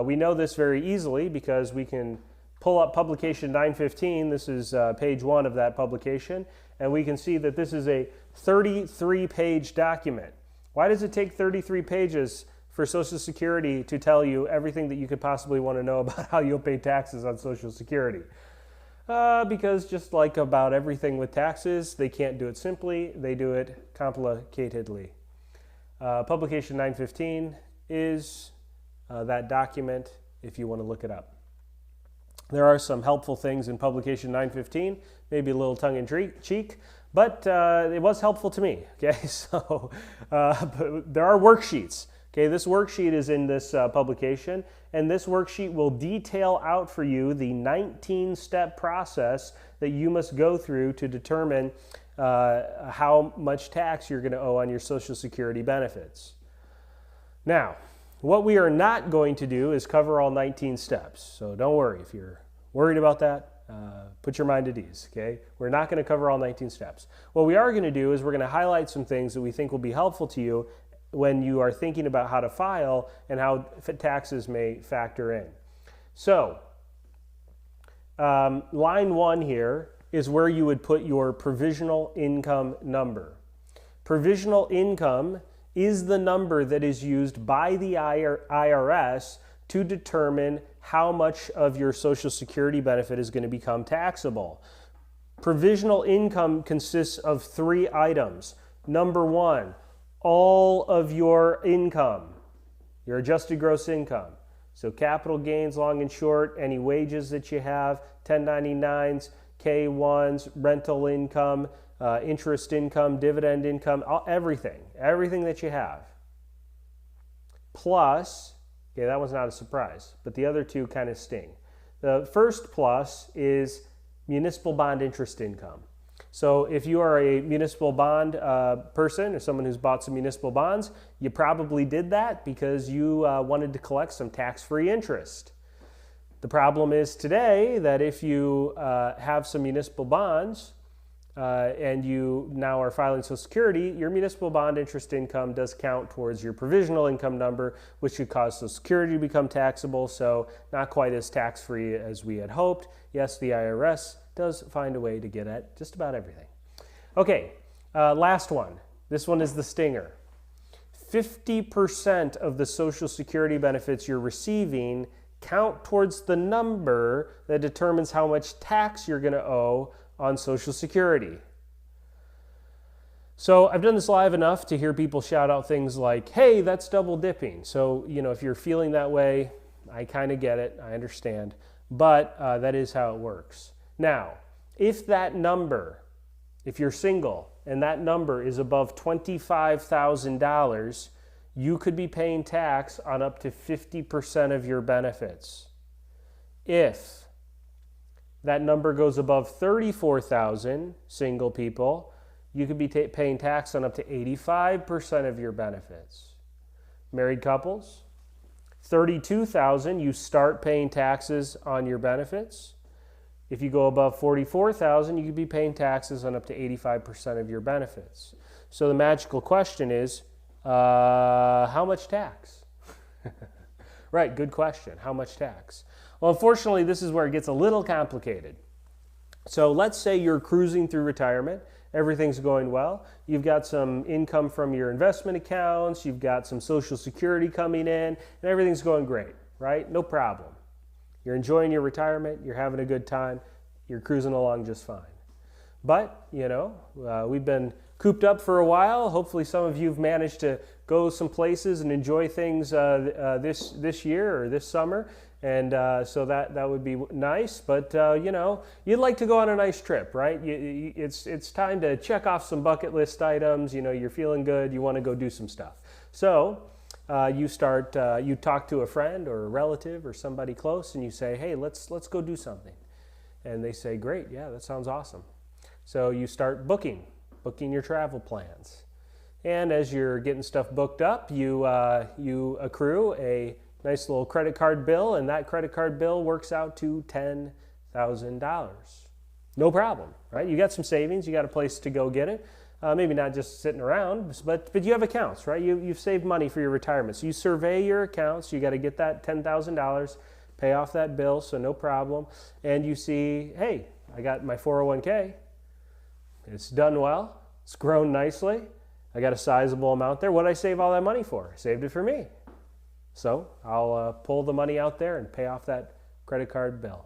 We know this very easily because we can pull up publication 915. This is page 1 of that publication, and we can see that this is a 33-page document. Why does it take 33 pages for Social Security to tell you everything that you could possibly want to know about how you'll pay taxes on Social Security? Because just like about everything with taxes, they can't do it simply, they do it complicatedly. Publication 915 is that document if you want to look it up. There are some helpful things in publication 915, maybe a little tongue-in-cheek, but it was helpful to me, okay? So but there are worksheets, okay? This worksheet is in this publication, and this worksheet will detail out for you the 19-step process that you must go through to determine how much tax you're going to owe on your Social Security benefits. Now, what we are not going to do is cover all 19 steps, so don't worry if you're worried about that. Put your mind at ease, okay? We're not going to cover all 19 steps. What we are going to do is we're going to highlight some things that we think will be helpful to you when you are thinking about how to file and how taxes may factor in. So, line 1 here is where you would put your provisional income number. Provisional income is the number that is used by the IRS to determine how much of your Social Security benefit is going to become taxable. Provisional income consists of 3 items. Number 1, all of your income, your adjusted gross income. So capital gains, long and short, any wages that you have, 1099s, K1s, rental income, interest income, dividend income, everything that you have. Plus, okay, that one's not a surprise, but the other 2 kind of sting. The first plus is municipal bond interest income. So if you are a municipal bond person or someone who's bought some municipal bonds, you probably did that because you wanted to collect some tax-free interest. The problem is today that if you have some municipal bonds and you now are filing Social Security, your municipal bond interest income does count towards your provisional income number, which could cause Social Security to become taxable, so not quite as tax-free as we had hoped. Yes, the IRS does find a way to get at just about everything. Okay, last one. This one is the stinger. 50% of the Social Security benefits you're receiving count towards the number that determines how much tax you're going to owe on Social Security. So I've done this live enough to hear people shout out things like, hey, that's double dipping. So, if you're feeling that way, I kind of get it, I understand, but that is how it works. Now, if that number, if you're single and that number is above $25,000, you could be paying tax on up to 50% of your benefits. If that number goes above 34,000 single people, you could be paying tax on up to 85% of your benefits. Married couples, 32,000, you start paying taxes on your benefits. If you go above 44,000, you could be paying taxes on up to 85% of your benefits. So the magical question is, how much tax? Right, good question. How much tax? Well, unfortunately, this is where it gets a little complicated. So let's say you're cruising through retirement. Everything's going well. You've got some income from your investment accounts. You've got some Social Security coming in, and everything's going great, right? No problem. You're enjoying your retirement. You're having a good time. You're cruising along just fine. But, we've been cooped up for a while. Hopefully some of you have managed to go some places and enjoy things this year or this summer. And so that would be nice. But, you'd like to go on a nice trip, right? It's time to check off some bucket list items. You're feeling good. You want to go do some stuff. So you talk to a friend or a relative or somebody close and you say, hey, let's go do something. And they say, great, yeah, that sounds awesome. So you start booking your travel plans. And as you're getting stuff booked up, you accrue a nice little credit card bill, and that credit card bill works out to $10,000. No problem, right? You got some savings, you got a place to go get it. Maybe not just sitting around, but you have accounts, right? You've saved money for your retirement. So you survey your accounts, you got to get that $10,000, pay off that bill, so no problem. And you see, hey, I got my 401k. It's done well. It's grown nicely. I got a sizable amount there. What did I save all that money for? I saved it for me. So I'll pull the money out there and pay off that credit card bill.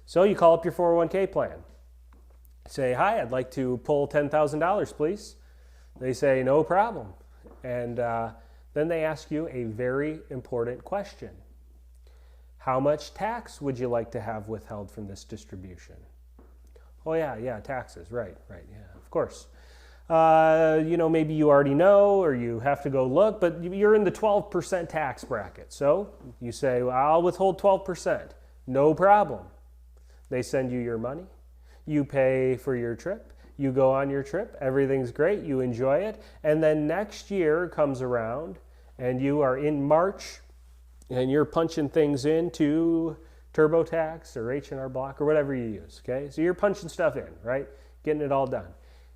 So you call up your 401k plan. Say, hi, I'd like to pull $10,000, please. They say, no problem. And then they ask you a very important question. How much tax would you like to have withheld from this distribution? Oh, yeah, taxes, right, yeah, of course. Maybe you already know or you have to go look, but you're in the 12% tax bracket. So you say, well, I'll withhold 12%. No problem. They send you your money. You pay for your trip. You go on your trip. Everything's great. You enjoy it. And then next year comes around and you are in March and you're punching things into TurboTax or H&R Block or whatever you use, okay? So you're punching stuff in, right? Getting it all done.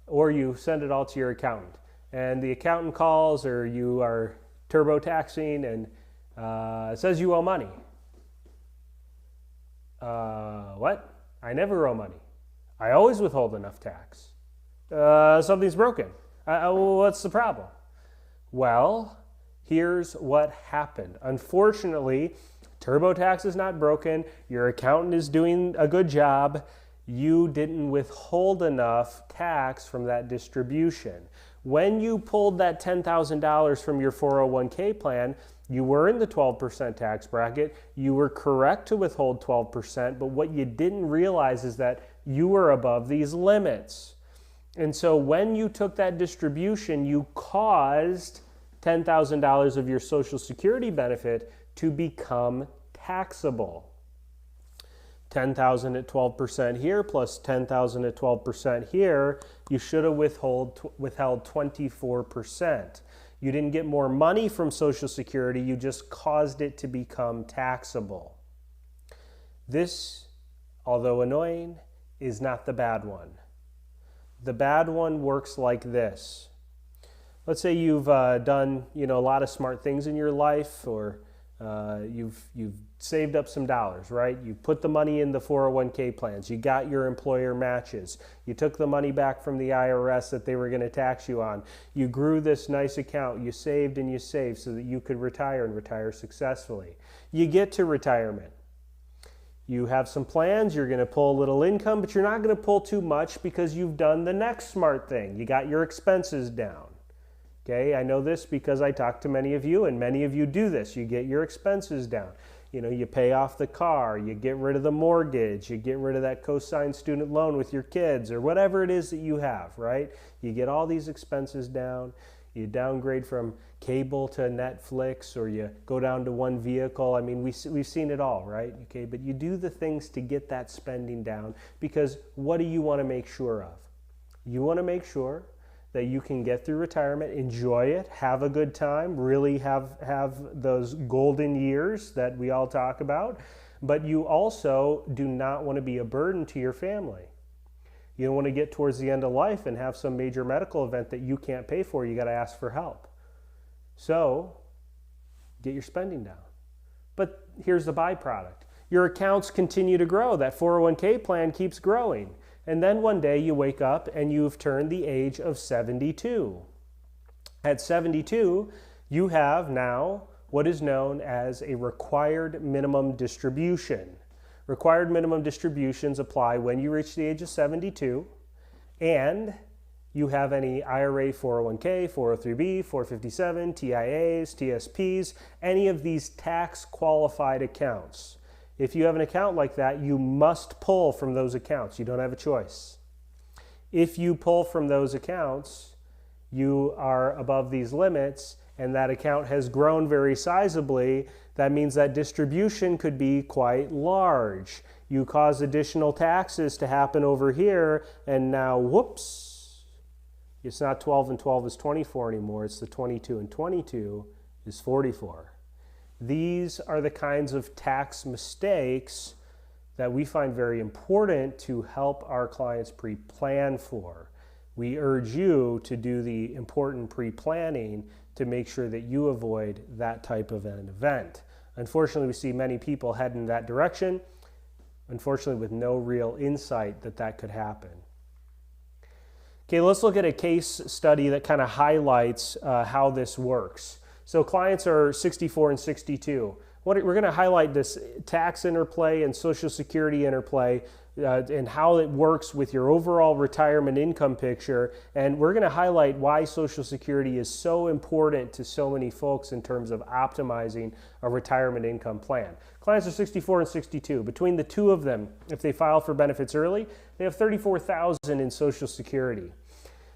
Or you send it all to your accountant. and the accountant calls, or you are TurboTaxing and it says you owe money. What? I never owe money. I always withhold enough tax. Something's broken. What's the problem? Well, here's what happened. Unfortunately, TurboTax is not broken. Your accountant is doing a good job. You didn't withhold enough tax from that distribution. When you pulled that $10,000 from your 401k plan, you were in the 12% tax bracket. You were correct to withhold 12%, but what you didn't realize is that you were above these limits. And so when you took that distribution, you caused $10,000 of your Social Security benefit to become taxable. $10,000 at 12% here plus $10,000 at 12% here, you should have withheld 24%. You didn't get more money from Social Security, you just caused it to become taxable. This, although annoying, is not the bad one. The bad one works like this. Let's say you've done a lot of smart things in your life, or you've saved up some dollars, right? You put the money in the 401k plans. You got your employer matches. You took the money back from the IRS that they were going to tax you on. You grew this nice account. You saved and you saved so that you could retire and retire successfully. You get to retirement. You have some plans. You're going to pull a little income, but you're not going to pull too much because you've done the next smart thing. You got your expenses down. Okay, I know this because I talk to many of you, and many of you do this. You get your expenses down. You pay off the car, you get rid of the mortgage, you get rid of that co-signed student loan with your kids, or whatever it is that you have, right? You get all these expenses down. You downgrade from cable to Netflix, or you go down to one vehicle. I mean, we've seen it all, right? Okay, but you do the things to get that spending down, because what do you want to make sure of? You want to make sure that you can get through retirement, enjoy it, have a good time, really have those golden years that we all talk about, but you also do not want to be a burden to your family. You don't want to get towards the end of life and have some major medical event that you can't pay for. You got to ask for help. So get your spending down. But here's the byproduct. Your accounts continue to grow. That 401k plan keeps growing. And then one day you wake up and you've turned the age of 72. At 72, you have now what is known as a required minimum distribution. Required minimum distributions apply when you reach the age of 72, and you have any IRA, 401k, 403b, 457, TIAs, TSPs, any of these tax qualified accounts. If you have an account like that, you must pull from those accounts. You don't have a choice. If you pull from those accounts, you are above these limits, and that account has grown very sizably. That means that distribution could be quite large. You cause additional taxes to happen over here, and now, whoops, it's not 12 and 12 is 24 anymore. It's the 22 and 22 is 44. These are the kinds of tax mistakes that we find very important to help our clients pre-plan for. We urge you to do the important pre-planning to make sure that you avoid that type of an event. Unfortunately, we see many people head in that direction, unfortunately with no real insight that that could happen. Okay, let's look at a case study that kind of highlights how this works. So clients are 64 and 62. We're going to highlight this tax interplay and Social Security interplay and how it works with your overall retirement income picture. And we're going to highlight why Social Security is so important to so many folks in terms of optimizing a retirement income plan. Clients are 64 and 62. Between the two of them, if they file for benefits early, they have $34,000 in Social Security.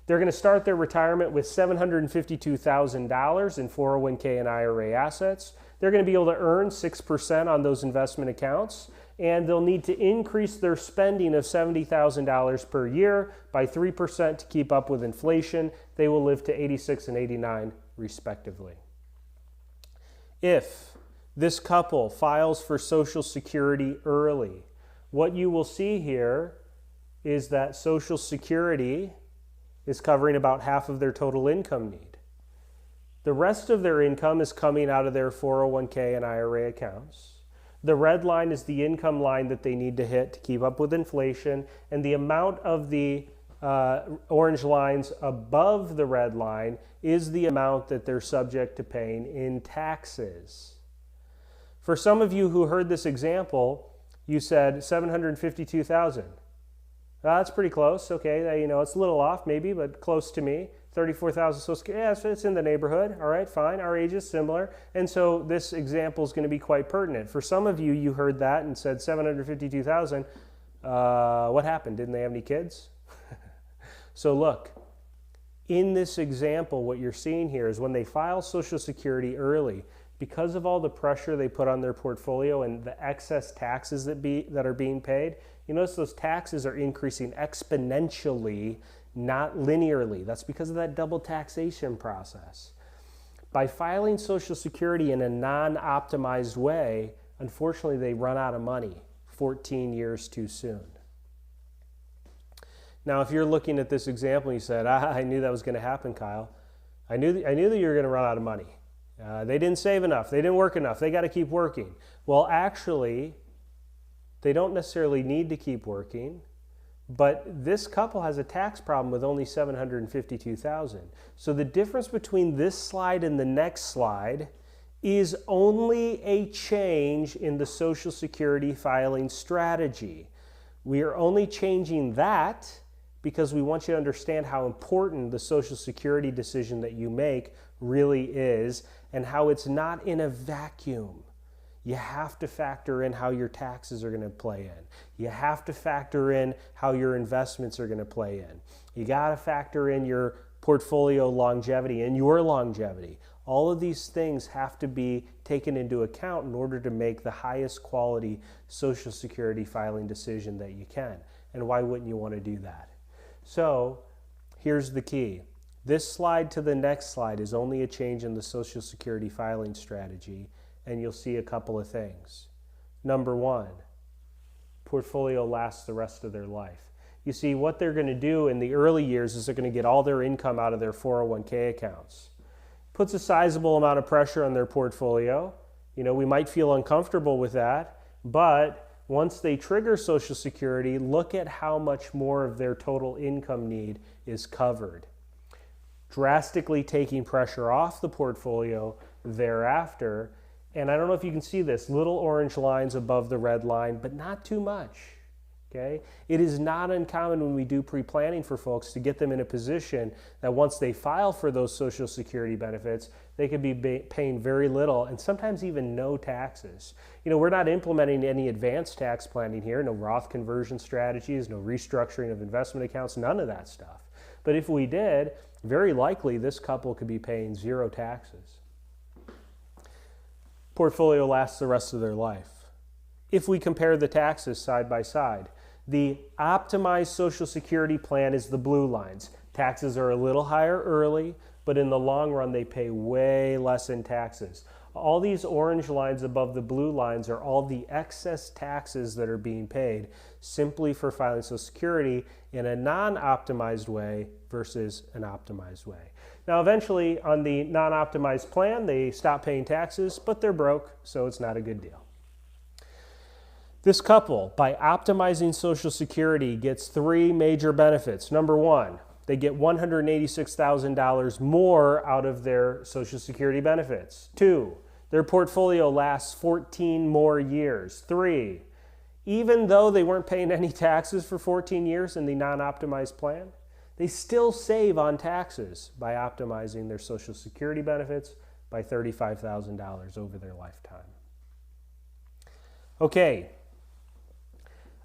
They're going to start their retirement with $752,000 in 401k and IRA assets. They're going to be able to earn 6% on those investment accounts, and they'll need to increase their spending of $70,000 per year by 3% to keep up with inflation. They will live to 86 and 89 respectively. If this couple files for Social Security early, what you will see here is that Social Security is covering about half of their total income need. The rest of their income is coming out of their 401k and IRA accounts. The red line is the income line that they need to hit to keep up with inflation, and the amount of the orange lines above the red line is the amount that they're subject to paying in taxes. For some of you who heard this example, you said $752,000. That's pretty close. Okay, it's a little off maybe, but close to me. 34,000 Social Security. Yeah, it's in the neighborhood. All right, fine. Our age is similar. And so this example is going to be quite pertinent. For some of you, you heard that and said 752,000. What happened? Didn't they have any kids? So look, in this example, what you're seeing here is when they file Social Security early, because of all the pressure they put on their portfolio and the excess taxes that are being paid, you notice those taxes are increasing exponentially, not linearly. That's because of that double taxation process. By filing Social Security in a non-optimized way, unfortunately, they run out of money 14 years too soon. Now, if you're looking at this example and you said, I knew that was going to happen, Kyle. I knew that you were going to run out of money. They didn't save enough. They didn't work enough. They got to keep working. Well, actually, they don't necessarily need to keep working, but this couple has a tax problem with only $752,000. So the difference between this slide and the next slide is only a change in the Social Security filing strategy. We are only changing that because we want you to understand how important the Social Security decision that you make really is and how it's not in a vacuum. You have to factor in how your taxes are going to play in. You have to factor in how your investments are going to play in. You got to factor in your portfolio longevity and your longevity. All of these things have to be taken into account in order to make the highest quality Social Security filing decision that you can. And why wouldn't you want to do that? So here's the key. This slide to the next slide is only a change in the Social Security filing strategy, and you'll see a couple of things. Number one, portfolio lasts the rest of their life. You see, what they're going to do in the early years is they're going to get all their income out of their 401k accounts. Puts a sizable amount of pressure on their portfolio. We might feel uncomfortable with that, but once they trigger Social Security, look at how much more of their total income need is covered, drastically taking pressure off the portfolio thereafter. And I don't know if you can see this, little orange lines above the red line, but not too much. Okay? It is not uncommon when we do pre-planning for folks to get them in a position that once they file for those Social Security benefits, they could be paying very little and sometimes even no taxes. We're not implementing any advanced tax planning here, no Roth conversion strategies, no restructuring of investment accounts, none of that stuff. But if we did, very likely this couple could be paying zero taxes. Portfolio lasts the rest of their life. If we compare the taxes side by side, the optimized Social Security plan is the blue lines. Taxes are a little higher early, but in the long run, they pay way less in taxes. All these orange lines above the blue lines are all the excess taxes that are being paid simply for filing Social Security in a non-optimized way versus an optimized way. Now, eventually, on the non-optimized plan, they stop paying taxes, but they're broke, so it's not a good deal. This couple, by optimizing Social Security, gets three major benefits. Number one, they get $186,000 more out of their Social Security benefits. Two, their portfolio lasts 14 more years. Three, even though they weren't paying any taxes for 14 years in the non-optimized plan, they still save on taxes by optimizing their Social Security benefits by $35,000 over their lifetime. Okay.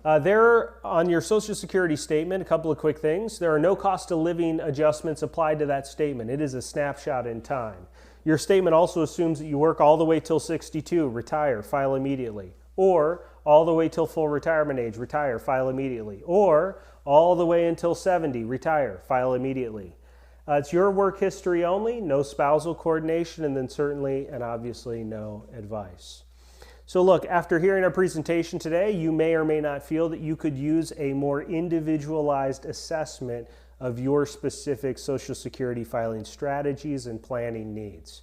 There on your Social Security statement, a couple of quick things. There are no cost of living adjustments applied to that statement. It is a snapshot in time. Your statement also assumes that you work all the way till 62, retire, file immediately. Or all the way till full retirement age, retire, file immediately. Or all the way until 70, retire, file immediately. It's your work history only, no spousal coordination, and then certainly and obviously no advice. So look, after hearing our presentation today, you may or may not feel that you could use a more individualized assessment of your specific Social Security filing strategies and planning needs.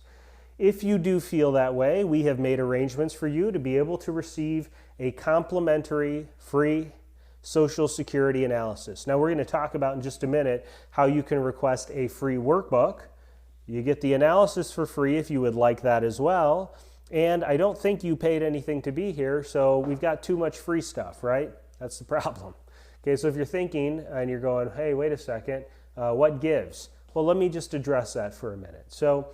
If you do feel that way, we have made arrangements for you to be able to receive a complimentary free Social Security analysis. Now, we're going to talk about in just a minute how you can request a free workbook. You get the analysis for free if you would like that as well. And I don't think you paid anything to be here, so we've got too much free stuff, right? That's the problem. Okay, so if you're thinking and you're going, hey, wait a second, what gives? Well, let me just address that for a minute. So,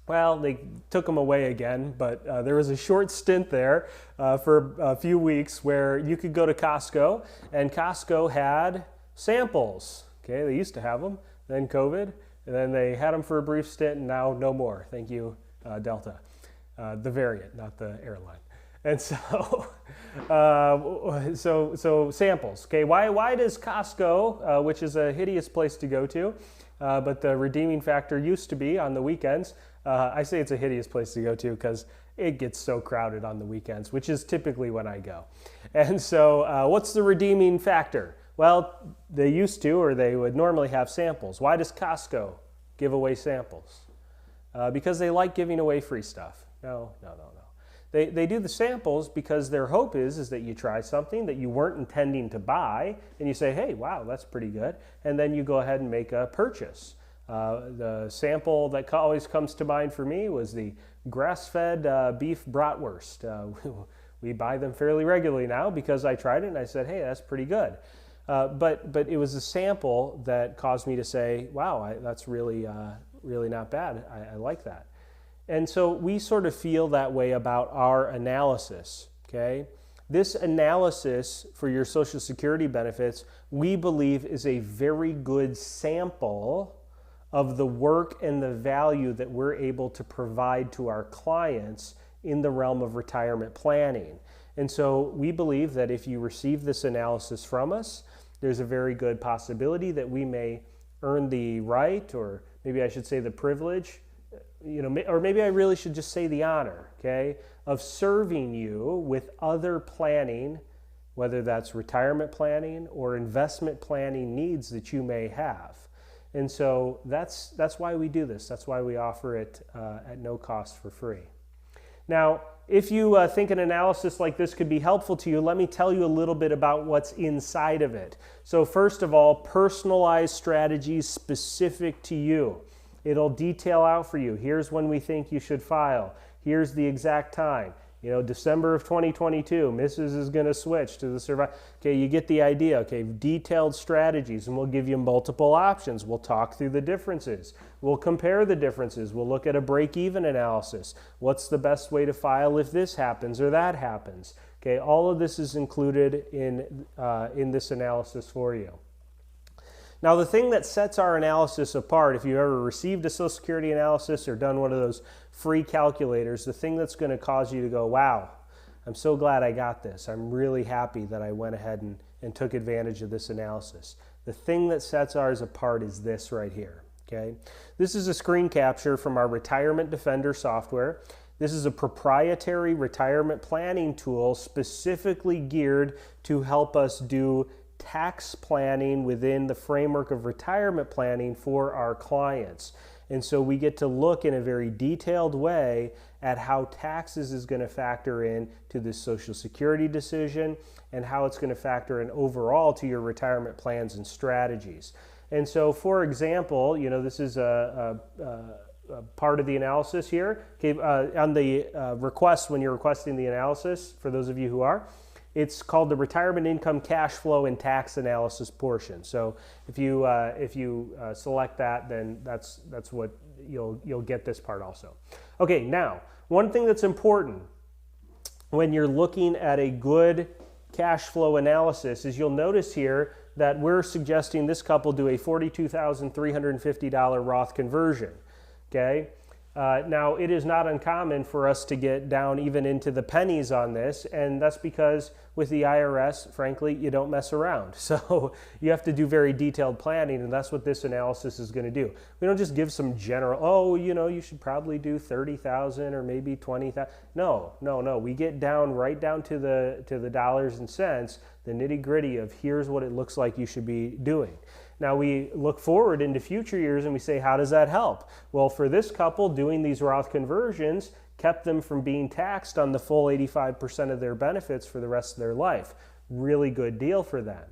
well, they took them away again, but there was a short stint there for a few weeks where you could go to Costco, and Costco had samples. Okay, they used to have them, then COVID, and then they had them for a brief stint, and now no more. Thank you, Delta, the variant, not the airline. And so, so samples. Okay, why does Costco, which is a hideous place to go to, but the redeeming factor used to be on the weekends. I say it's a hideous place to go to because it gets so crowded on the weekends, which is typically when I go. And so, what's the redeeming factor? Well, they used to, or they would normally have samples. Why does Costco give away samples? Because they like giving away free stuff. No. They do the samples because their hope is that you try something that you weren't intending to buy, and you say, hey, wow, that's pretty good, and then you go ahead and make a purchase. The sample that always comes to mind for me was the grass-fed beef bratwurst. We buy them fairly regularly now because I tried it and I said, hey, that's pretty good. But it was a sample that caused me to say, wow, that's really not bad. I like that. And so we sort of feel that way about our analysis, okay? This analysis for your Social Security benefits, we believe, is a very good sample of the work and the value that we're able to provide to our clients in the realm of retirement planning. And so we believe that if you receive this analysis from us, there's a very good possibility that we may earn the right, or maybe I should say the privilege, or maybe I really should just say the honor, okay, of serving you with other planning, whether that's retirement planning or investment planning needs that you may have. And so that's why we do this. That's why we offer it at no cost for free. Now, if you think an analysis like this could be helpful to you, let me tell you a little bit about what's inside of it. So first of all, personalized strategies specific to you. It'll detail out for you. Here's when we think you should file. Here's the exact time. December of 2022, Mrs. is going to switch to the survival. Okay, you get the idea. Okay, detailed strategies, and we'll give you multiple options. We'll talk through the differences. We'll compare the differences. We'll look at a break-even analysis. What's the best way to file if this happens or that happens? Okay, all of this is included in this analysis for you. Now, the thing that sets our analysis apart, if you've ever received a Social Security analysis or done one of those free calculators, the thing that's going to cause you to go, wow, I'm so glad I got this. I'm really happy that I went ahead and took advantage of this analysis. The thing that sets ours apart is this right here, okay? This is a screen capture from our Retirement Defender software. This is a proprietary retirement planning tool specifically geared to help us do tax planning within the framework of retirement planning for our clients. And so we get to look in a very detailed way at how taxes is going to factor in to this Social Security decision and how it's going to factor in overall to your retirement plans and strategies. And so, for example, this is a part of the analysis here. Okay, on the request, when you're requesting the analysis, for those of you who are, it's called the Retirement Income Cash Flow and Tax Analysis portion. So if you select that, then that's what you'll get this part also. Okay, now one thing that's important when you're looking at a good cash flow analysis is you'll notice here that we're suggesting this couple do a $42,350 Roth conversion. Okay. Now, it is not uncommon for us to get down even into the pennies on this, and that's because with the IRS, frankly, you don't mess around. So you have to do very detailed planning, and that's what this analysis is going to do. We don't just give some general, oh, you should probably do 30,000 or maybe 20,000. No. We get down right down to the dollars and cents, the nitty-gritty of here's what it looks like you should be doing. Now we look forward into future years and we say, how does that help? Well, for this couple, doing these Roth conversions kept them from being taxed on the full 85% of their benefits for the rest of their life. Really good deal for them.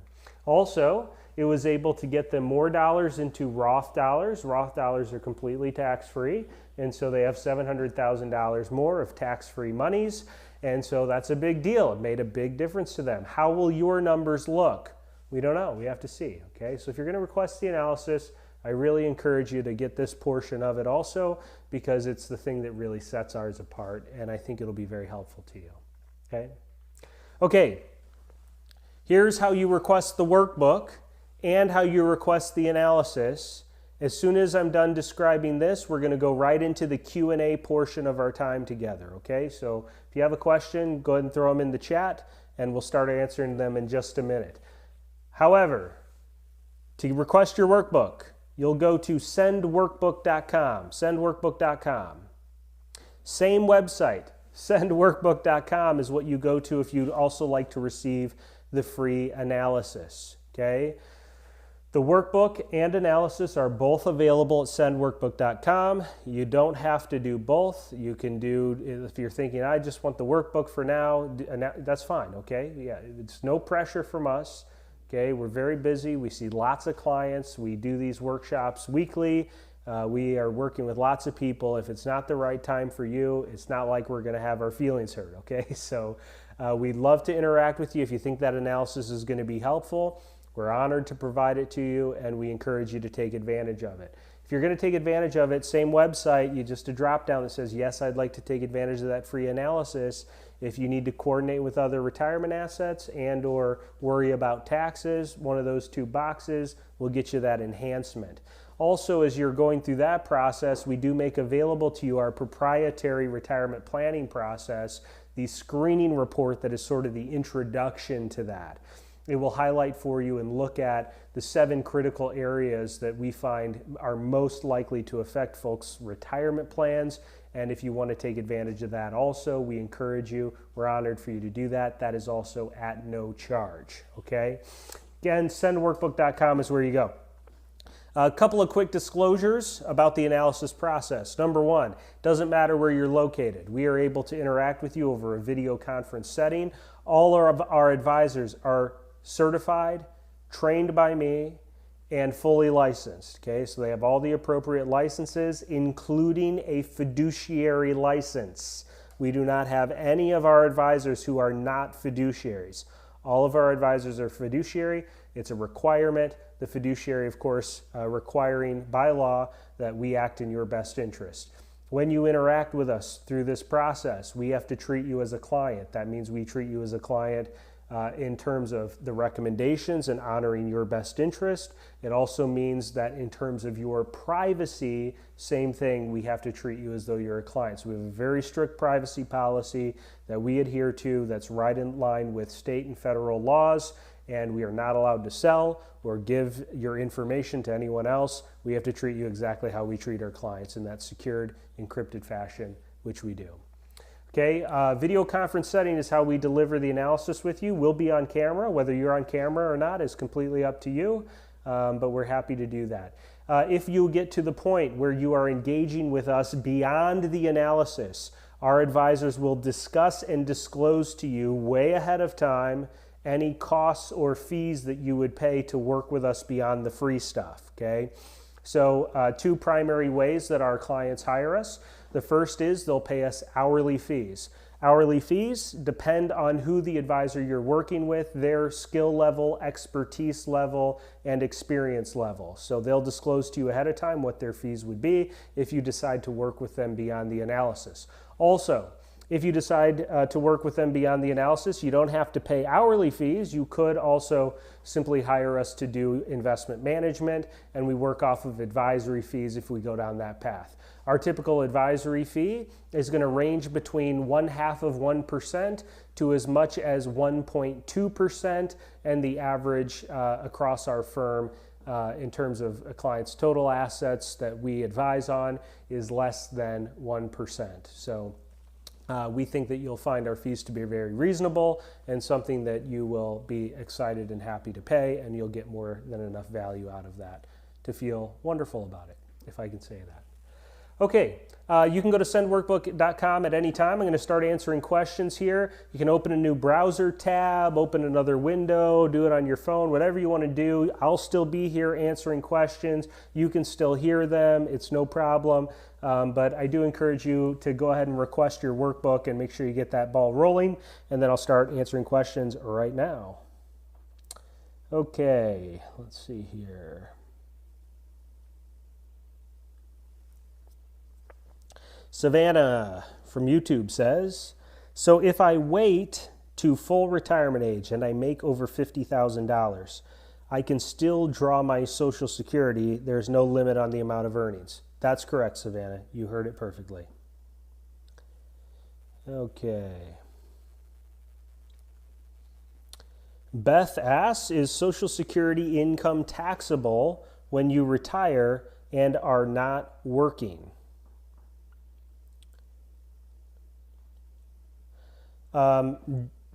Also, it was able to get them more dollars into Roth dollars. Roth dollars are completely tax-free, and so they have $700,000 more of tax-free monies, and so that's a big deal. It made a big difference to them. How will your numbers look? We don't know. We have to see. Okay, so if you're going to request the analysis, I really encourage you to get this portion of it also, because it's the thing that really sets ours apart, and I think it'll be very helpful to you. Okay, here's how you request the workbook and how you request the analysis. As soon as I'm done describing this, we're going to go right into the Q&A portion of our time together. Okay, so if you have a question, go ahead and throw them in the chat, and we'll start answering them in just a minute. However, to request your workbook, you'll go to sendworkbook.com, sendworkbook.com. Same website, sendworkbook.com is what you go to if you'd also like to receive the free analysis, okay? The workbook and analysis are both available at sendworkbook.com. You don't have to do both. You can do, if you're thinking, I just want the workbook for now, that's fine, okay? Yeah, it's no pressure from us. Okay, we're very busy. We see lots of clients. We do these workshops weekly. We are working with lots of people. If it's not the right time for you, it's not like we're going to have our feelings hurt. Okay, so we'd love to interact with you. If you think that analysis is going to be helpful, we're honored to provide it to you, and we encourage you to take advantage of it. If you're going to take advantage of it, same website, you just a drop down that says, yes, I'd like to take advantage of that free analysis. If you need to coordinate with other retirement assets and or worry about taxes, one of those two boxes will get you that enhancement. Also, as you're going through that process, we do make available to you our proprietary retirement planning process, the screening report that is sort of the introduction to that. It will highlight for you and look at the 7 critical areas that we find are most likely to affect folks' retirement plans. And if you want to take advantage of that also, we encourage you. We're honored for you to do that. That is also at no charge, okay? Again, sendworkbook.com is where you go. A couple of quick disclosures about the analysis process. Number one, doesn't matter where you're located. We are able to interact with you over a video conference setting. All of our advisors are certified, trained by me, and fully licensed. Okay, so they have all the appropriate licenses, including a fiduciary license. We do not have any of our advisors who are not fiduciaries. All of our advisors are fiduciary. It's a requirement. The fiduciary, of course, requiring by law that we act in your best interest. When you interact with us through this process, we have to treat you as a client. That means we treat you as a client in terms of the recommendations and honoring your best interest. It also means that in terms of your privacy, same thing, we have to treat you as though you're a client. So we have a very strict privacy policy that we adhere to that's right in line with state and federal laws, and we are not allowed to sell or give your information to anyone else. We have to treat you exactly how we treat our clients in that secured, encrypted fashion, which we do. Okay, video conference setting is how we deliver the analysis with you. We'll be on camera. Whether you're on camera or not is completely up to you, but we're happy to do that. If you get to the point where you are engaging with us beyond the analysis, our advisors will discuss and disclose to you way ahead of time any costs or fees that you would pay to work with us beyond the free stuff, okay? So 2 primary ways that our clients hire us. The first is they'll pay us hourly fees. Hourly fees depend on who the advisor you're working with, their skill level, expertise level, and experience level. So they'll disclose to you ahead of time what their fees would be if you decide to work with them beyond the analysis. Also, If you decide to work with them beyond the analysis, you don't have to pay hourly fees. You could also simply hire us to do investment management, and we work off of advisory fees if we go down that path. Our typical advisory fee is going to range between 0.5% to as much as 1.2%, and the average across our firm in terms of a client's total assets that we advise on is less than 1%. So we think that you'll find our fees to be very reasonable and something that you will be excited and happy to pay, and you'll get more than enough value out of that to feel wonderful about it, if I can say that. Okay, you can go to sendworkbook.com at any time. I'm going to start answering questions here. You can open a new browser tab, open another window, do it on your phone, whatever you want to do. I'll still be here answering questions. You can still hear them. It's no problem. But I do encourage you to go ahead and request your workbook and make sure you get that ball rolling, and then I'll start answering questions right now. Okay, let's see here. Savannah from YouTube says, so if I wait to full retirement age and I make over $50,000, I can still draw my Social Security. There's no limit on the amount of earnings. That's correct, Savannah. You heard it perfectly. Okay. Beth asks, is Social Security income taxable when you retire and are not working?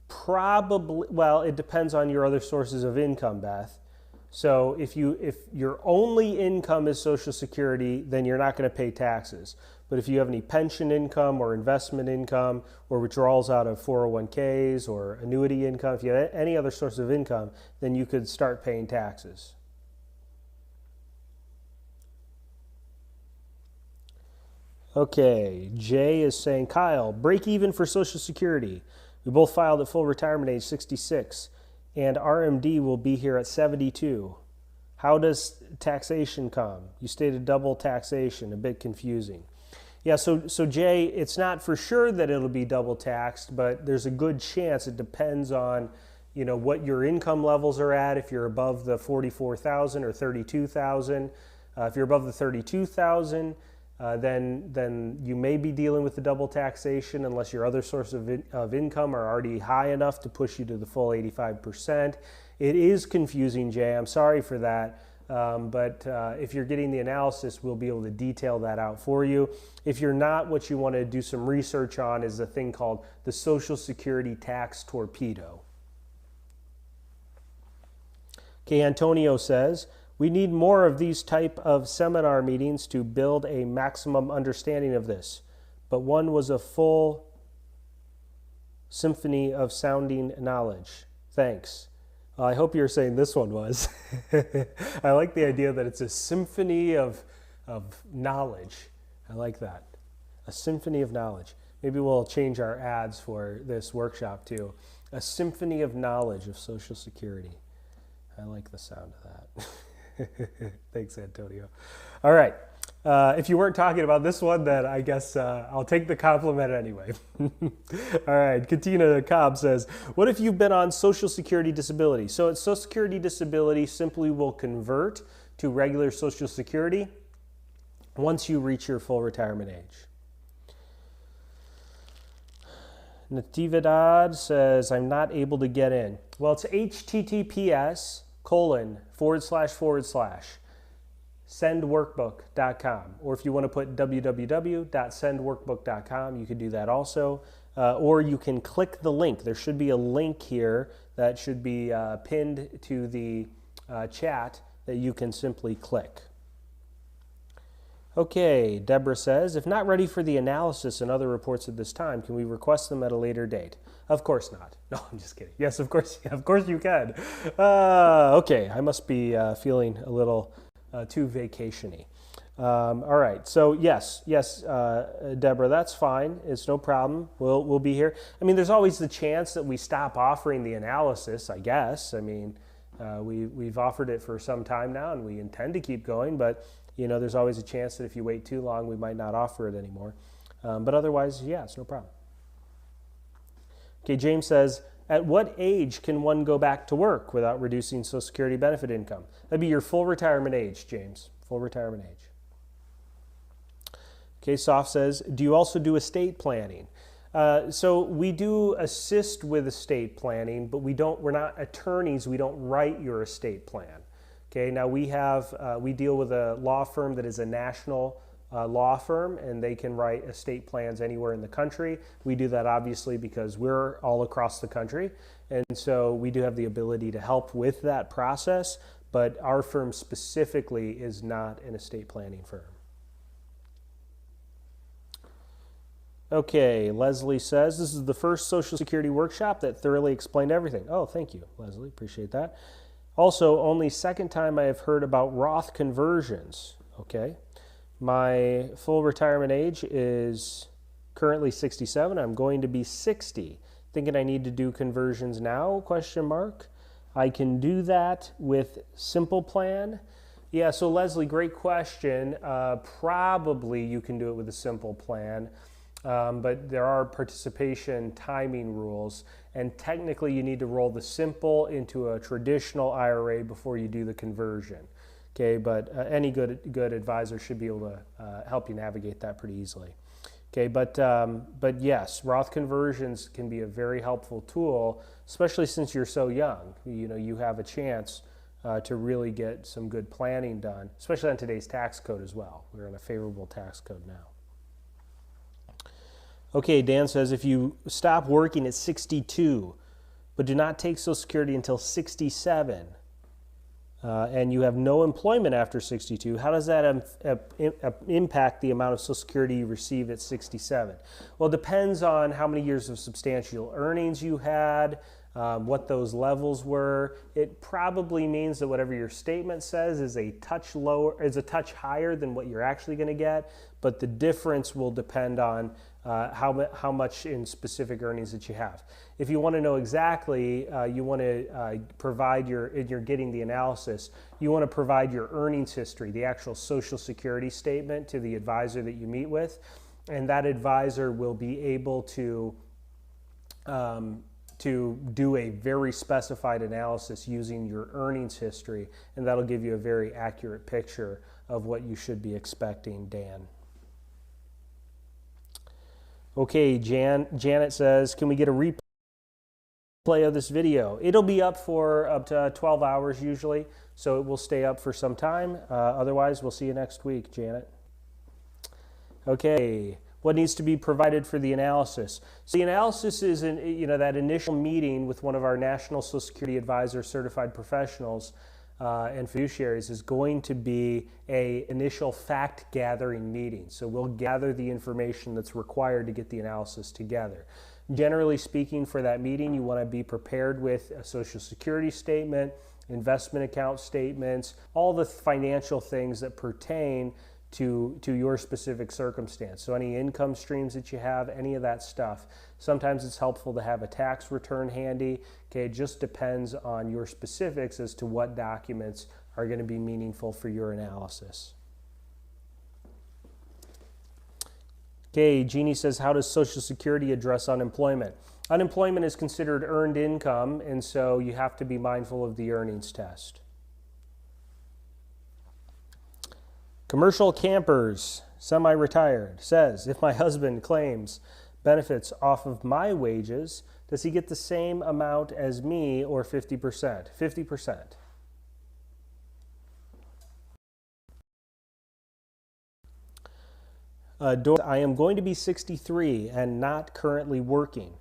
Probably, well, it depends on your other sources of income, Beth. So if your only income is Social Security, then you're not going to pay taxes. But if you have any pension income or investment income or withdrawals out of 401ks or annuity income, if you have any other source of income, then you could start paying taxes. Okay, Jay is saying, Kyle, break even for Social Security. We both filed at full retirement age 66, and RMD will be here at 72. How does taxation come? You stated double taxation, a bit confusing. Yeah, so Jay, it's not for sure that it'll be double taxed, but there's a good chance. It depends on, what your income levels are at. If you're above the 44,000 or 32,000, if you're above the 32,000. Then you may be dealing with the double taxation unless your other source of income are already high enough to push you to the full 85%. It is confusing, Jay. I'm sorry for that. But if you're getting the analysis, we'll be able to detail that out for you. If you're not, what you want to do some research on is a thing called the Social Security Tax Torpedo. Okay, Antonio says, we need more of these type of seminar meetings to build a maximum understanding of this. But one was a full symphony of sounding knowledge. Thanks. I hope you're saying this one was. I like the idea that it's a symphony of knowledge. I like that. A symphony of knowledge. Maybe we'll change our ads for this workshop too. A symphony of knowledge of Social Security. I like the sound of that. Thanks, Antonio. All right. If you weren't talking about this one, then I guess I'll take the compliment anyway. All right. Katina Cobb says, what if you've been on Social Security disability? So Social Security disability simply will convert to regular Social Security once you reach your full retirement age. Natividad says, I'm not able to get in. Well, it's https://sendworkbook.com, or if you want to put www.sendworkbook.com, you could do that also, or you can click the link. There should be a link here that should be pinned to the chat that you can simply click. Okay, Deborah says, if not ready for the analysis and other reports at this time, can we request them at a later date? Of course not. No, I'm just kidding. Yes, of course you can. Okay, I must be feeling a little too vacation-y. All right, so yes, Deborah, that's fine. It's no problem. We'll be here. I mean, there's always the chance that we stop offering the analysis, I guess. I mean, we've offered it for some time now, and we intend to keep going, but there's always a chance that if you wait too long, we might not offer it anymore. But otherwise, yeah, it's no problem. Okay, James says, at what age can one go back to work without reducing Social Security benefit income? That'd be your full retirement age, James. Full retirement age. Okay, Soft says, do you also do estate planning? So we do assist with estate planning, but we're not attorneys. We don't write your estate plan. Okay, now we deal with a law firm that is a national law firm, and they can write estate plans anywhere in the country. We do that obviously because we're all across the country, and so we do have the ability to help with that process, but our firm specifically is not an estate planning firm. Okay, Leslie says, this is the first Social Security workshop that thoroughly explained everything. Oh, thank you, Leslie. Appreciate that. Also, only second time I have heard about Roth conversions. Okay. My full retirement age is currently 67. I'm going to be 60. Thinking I need to do conversions now? Question mark. I can do that with Simple Plan. Yeah, so Leslie, great question. Probably you can do it with a Simple Plan. But there are participation timing rules, and technically you need to roll the simple into a traditional IRA before you do the conversion. Okay, but any good advisor should be able to help you navigate that pretty easily. Okay, but yes, Roth conversions can be a very helpful tool, especially since you're so young. You know, you have a chance to really get some good planning done, especially on today's tax code as well. We're in a favorable tax code now. Okay, Dan says, if you stop working at 62, but do not take Social Security until 67, and you have no employment after 62, how does that impact the amount of Social Security you receive at 67? Well, it depends on how many years of substantial earnings you had, what those levels were. It probably means that whatever your statement says is a touch higher than what you're actually going to get, but the difference will depend on how much in specific earnings that you have. If you want to know exactly, you want to provide you're getting the analysis, you want to provide your earnings history, the actual Social Security statement, to the advisor that you meet with, and that advisor will be able to do a very specified analysis using your earnings history, and that'll give you a very accurate picture of what you should be expecting, Dan. Okay, Janet says, can we get a replay of this video? It'll be up for up to 12 hours usually, so it will stay up for some time. Otherwise, we'll see you next week, Janet. Okay, what needs to be provided for the analysis? So the analysis is that initial meeting with one of our National Social Security Advisor certified professionals and fiduciaries is going to be an initial fact-gathering meeting. So we'll gather the information that's required to get the analysis together. Generally speaking, for that meeting, you want to be prepared with a Social Security statement, investment account statements, all the financial things that pertain to your specific circumstance. So any income streams that you have, any of that stuff. Sometimes it's helpful to have a tax return handy. Okay, it just depends on your specifics as to what documents are going to be meaningful for your analysis. Okay, Jeannie says, how does Social Security address unemployment? Unemployment is considered earned income, and so you have to be mindful of the earnings test. Commercial Campers, semi-retired, says, if my husband claims benefits off of my wages, does he get the same amount as me, or 50%? 50%. I am going to be 63 and not currently working.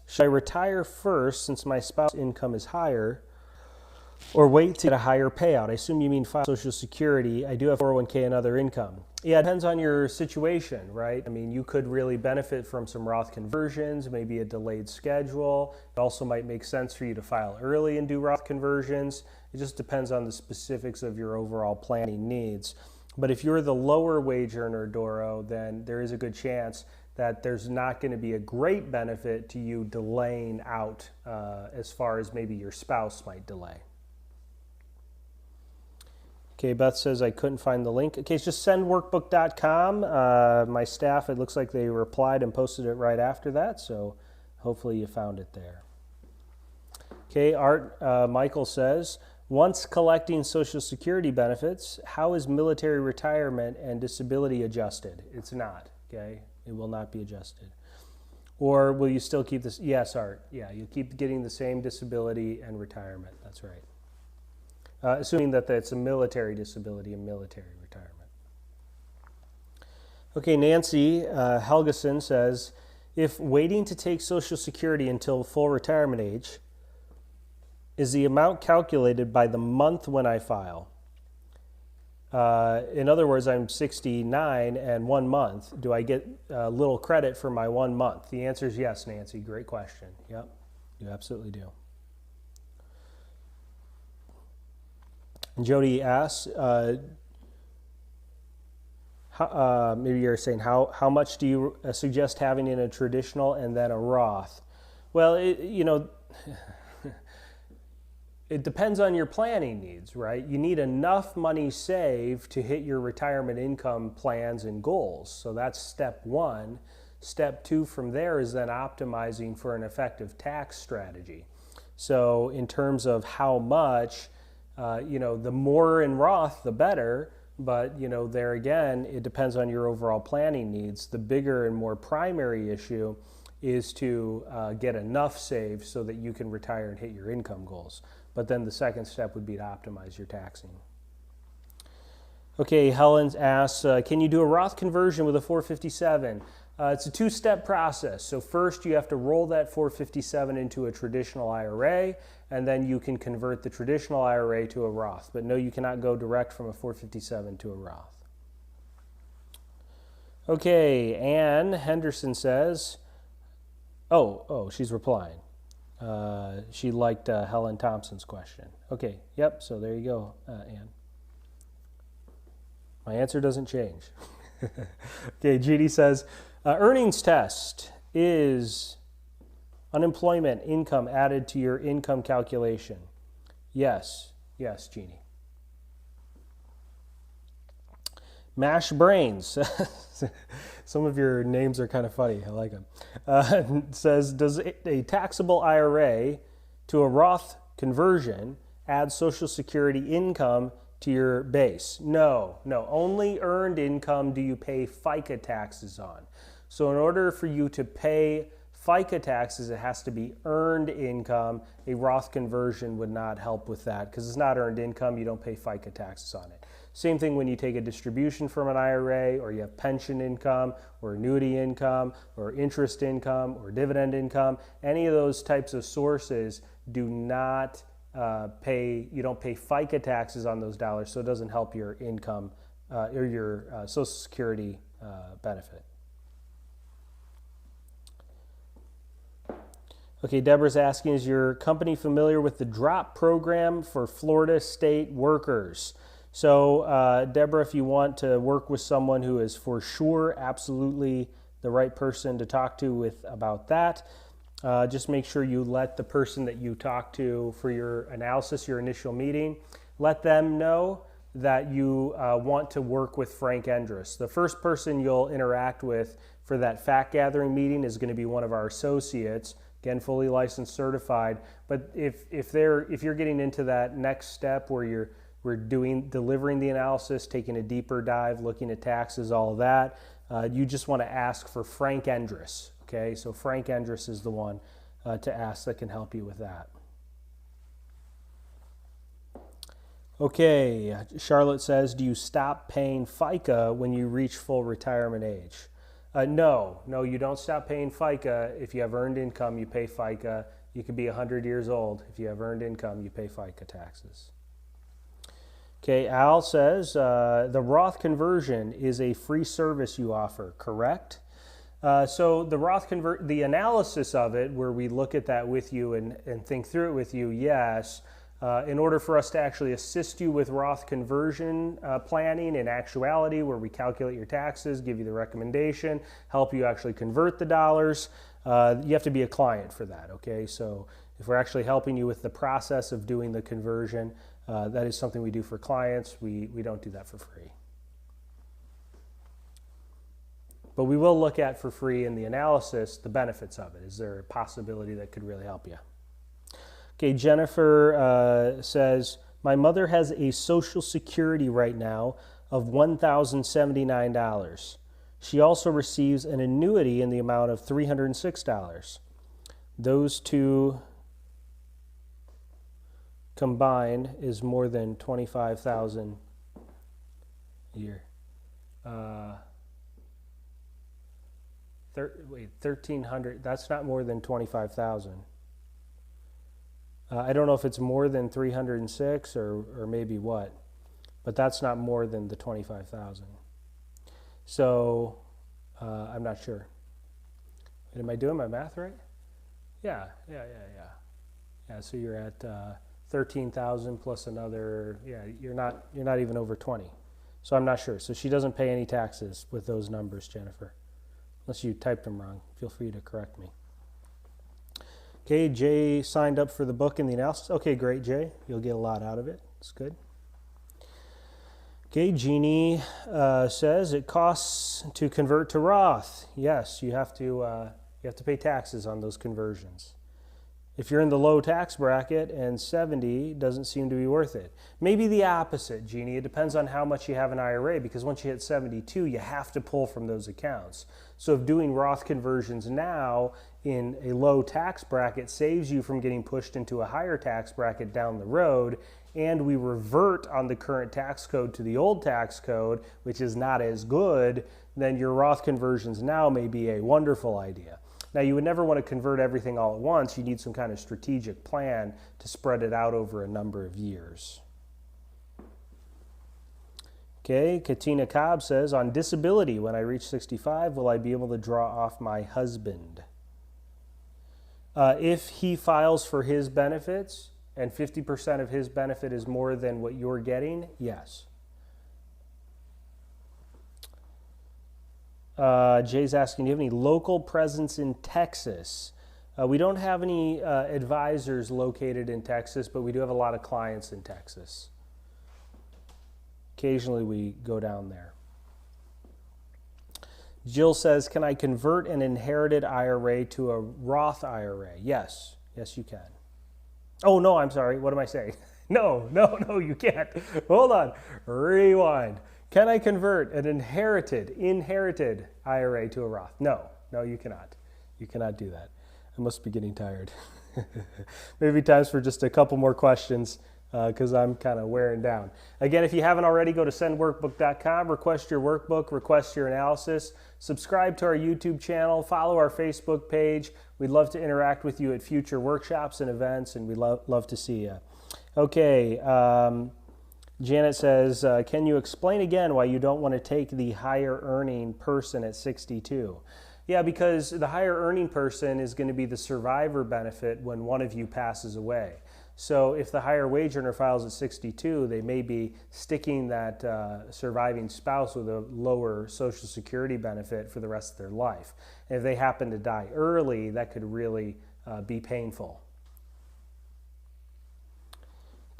Should I retire first since my spouse's income is higher, or wait to get a higher payout? I assume you mean file Social Security. I do have 401k and other income. Yeah, it depends on your situation, right? I mean, you could really benefit from some Roth conversions, maybe a delayed schedule. It also might make sense for you to file early and do Roth conversions. It just depends on the specifics of your overall planning needs. But if you're the lower wage earner, Doro, then there is a good chance that there's not going to be a great benefit to you delaying out as far as maybe your spouse might delay. Okay, Beth says I couldn't find the link. Okay, it's just sendworkbook.com. My staff, it looks like they replied and posted it right after that, so Hopefully you found it there. Okay, Michael says, once collecting Social Security benefits, how is military retirement and disability adjusted? It's not, okay? It will not be adjusted. Or will you still keep this? Yes, Art. Yeah, you keep getting the same disability and retirement. That's right. Assuming that that's a military disability and military retirement. Okay, Nancy Helgeson says, if waiting to take Social Security until full retirement age, is the amount calculated by the month when I file? In other words, I'm 69 and 1 month. Do I get a little credit for my 1 month? The answer is yes, Nancy. Great question. Yep, you absolutely do. And Jody asks, maybe you're saying, how much do you suggest having in a traditional and then a Roth? Well, it depends on your planning needs, right? You need enough money saved to hit your retirement income plans and goals. So that's step one. Step two from there is then optimizing for an effective tax strategy. So in terms of how much, the more in Roth, the better. But, there again, it depends on your overall planning needs. The bigger and more primary issue is to get enough saved so that you can retire and hit your income goals. But then the second step would be to optimize your taxing. Okay, Helen asks, can you do a Roth conversion with a 457? It's a two-step process. So first you have to roll that 457 into a traditional IRA, and then you can convert the traditional IRA to a Roth. But no, you cannot go direct from a 457 to a Roth. Okay, Ann Henderson says, she's replying. She liked Helen Thompson's question. Okay, yep, so there you go, Ann. My answer doesn't change. Okay, Judy says, earnings test, is unemployment income added to your income calculation? Yes, Jeannie. Mash Brains, some of your names are kind of funny, I like them, says, does a taxable IRA to a Roth conversion add Social Security income to your base? No, only earned income do you pay FICA taxes on. So in order for you to pay FICA taxes, it has to be earned income. A Roth conversion would not help with that because it's not earned income, you don't pay FICA taxes on it. Same thing when you take a distribution from an IRA, or you have pension income or annuity income or interest income or dividend income. Any of those types of sources do not you don't pay FICA taxes on those dollars, so it doesn't help your income or your Social Security benefit. Okay, Deborah's asking, is your company familiar with the DROP program for Florida state workers? So, Deborah, if you want to work with someone who is for sure absolutely the right person to talk to about that, just make sure you let the person that you talk to for your analysis, your initial meeting, let them know that you want to work with Frank Endress. The first person you'll interact with for that fact gathering meeting is going to be one of our associates, again, fully licensed, certified. But if you're getting into that next step where we're delivering the analysis, taking a deeper dive, looking at taxes, all of that, you just want to ask for Frank Endress. Okay, so Frank Endress is the one to ask that can help you with that. Okay, Charlotte says, do you stop paying FICA when you reach full retirement age? No, you don't stop paying FICA. If you have earned income, you pay FICA. You could be 100 years old. If you have earned income, you pay FICA taxes. Okay, Al says, the Roth conversion is a free service you offer, correct? So the Roth the analysis of it, where we look at that with you and think through it with you, yes. In order for us to actually assist you with Roth conversion planning in actuality, where we calculate your taxes, give you the recommendation, help you actually convert the dollars, you have to be a client for that, okay? So if we're actually helping you with the process of doing the conversion, that is something we do for clients. We don't do that for free. But we will look at for free in the analysis the benefits of it. Is there a possibility that could really help you? Okay, Jennifer says, my mother has a Social Security right now of $1,079. She also receives an annuity in the amount of $306. Those two combined is more than $25,000 a year. 1,300, that's not more than 25,000. I don't know if it's more than 306 or maybe what, but that's not more than the 25,000. So I'm not sure. Am I doing my math right? Yeah. So you're at 13,000 plus another. Yeah, you're not even over 20. So I'm not sure. So she doesn't pay any taxes with those numbers, Jennifer. Unless you typed them wrong, feel free to correct me. Okay, Jay signed up for the book and the analysis. Okay, great, Jay. You'll get a lot out of it. It's good. Okay, Jeannie says it costs to convert to Roth. Yes, you have to pay taxes on those conversions. If you're in the low tax bracket and 70 doesn't seem to be worth it. Maybe the opposite, Jeannie. It depends on how much you have in IRA, because once you hit 72, you have to pull from those accounts. So if doing Roth conversions now in a low tax bracket saves you from getting pushed into a higher tax bracket down the road, and we revert on the current tax code to the old tax code, which is not as good, then your Roth conversions now may be a wonderful idea. Now, you would never want to convert everything all at once. You need some kind of strategic plan to spread it out over a number of years. Okay, Katina Cobb says, on disability, when I reach 65, will I be able to draw off my husband? If he files for his benefits and 50% of his benefit is more than what you're getting, yes. Jay's asking, do you have any local presence in Texas? We don't have any advisors located in Texas, but we do have a lot of clients in Texas. Occasionally we go down there. Jill says, can I convert an inherited IRA to a Roth IRA? Yes. Yes, you can. Oh, no, I'm sorry. What am I saying? No, you can't. Hold on. Rewind. Can I convert an inherited IRA to a Roth? No, you cannot. You cannot do that. I must be getting tired. Maybe times for just a couple more questions because I'm kind of wearing down. Again, if you haven't already, go to sendworkbook.com, request your workbook, request your analysis, subscribe to our YouTube channel, follow our Facebook page. We'd love to interact with you at future workshops and events, and we'd love to see you. Okay. Janet says, can you explain again why you don't want to take the higher earning person at 62? Yeah, because the higher earning person is going to be the survivor benefit when one of you passes away. So if the higher wage earner files at 62, they may be sticking that surviving spouse with a lower Social Security benefit for the rest of their life. And if they happen to die early, that could really be painful.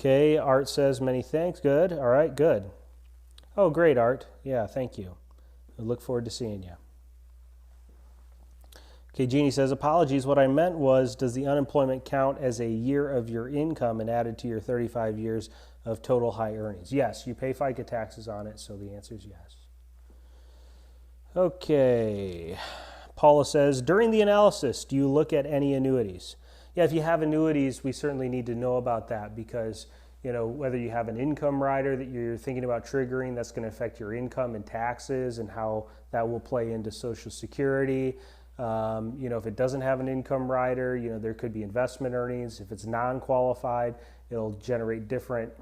Okay, Art says, many thanks. Good. All right, good. Oh, great, Art. Yeah, thank you. I look forward to seeing you. Okay, Jeannie says, apologies. What I meant was, does the unemployment count as a year of your income and added to your 35 years of total high earnings? Yes, you pay FICA taxes on it, so the answer is yes. Okay. Paula says, during the analysis, do you look at any annuities? Yeah, if you have annuities, we certainly need to know about that because, whether you have an income rider that you're thinking about triggering, that's going to affect your income and taxes and how that will play into Social Security. If it doesn't have an income rider, there could be investment earnings. If it's non-qualified, it'll generate different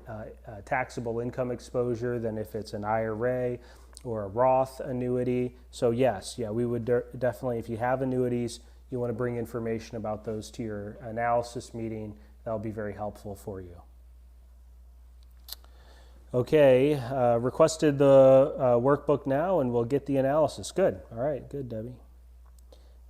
taxable income exposure than if it's an IRA or a Roth annuity. So yes, we would definitely, if you have annuities, you want to bring information about those to your analysis meeting. That'll be very helpful for you. Okay, requested the workbook now and we'll get the analysis. Good. All right, good, Debbie.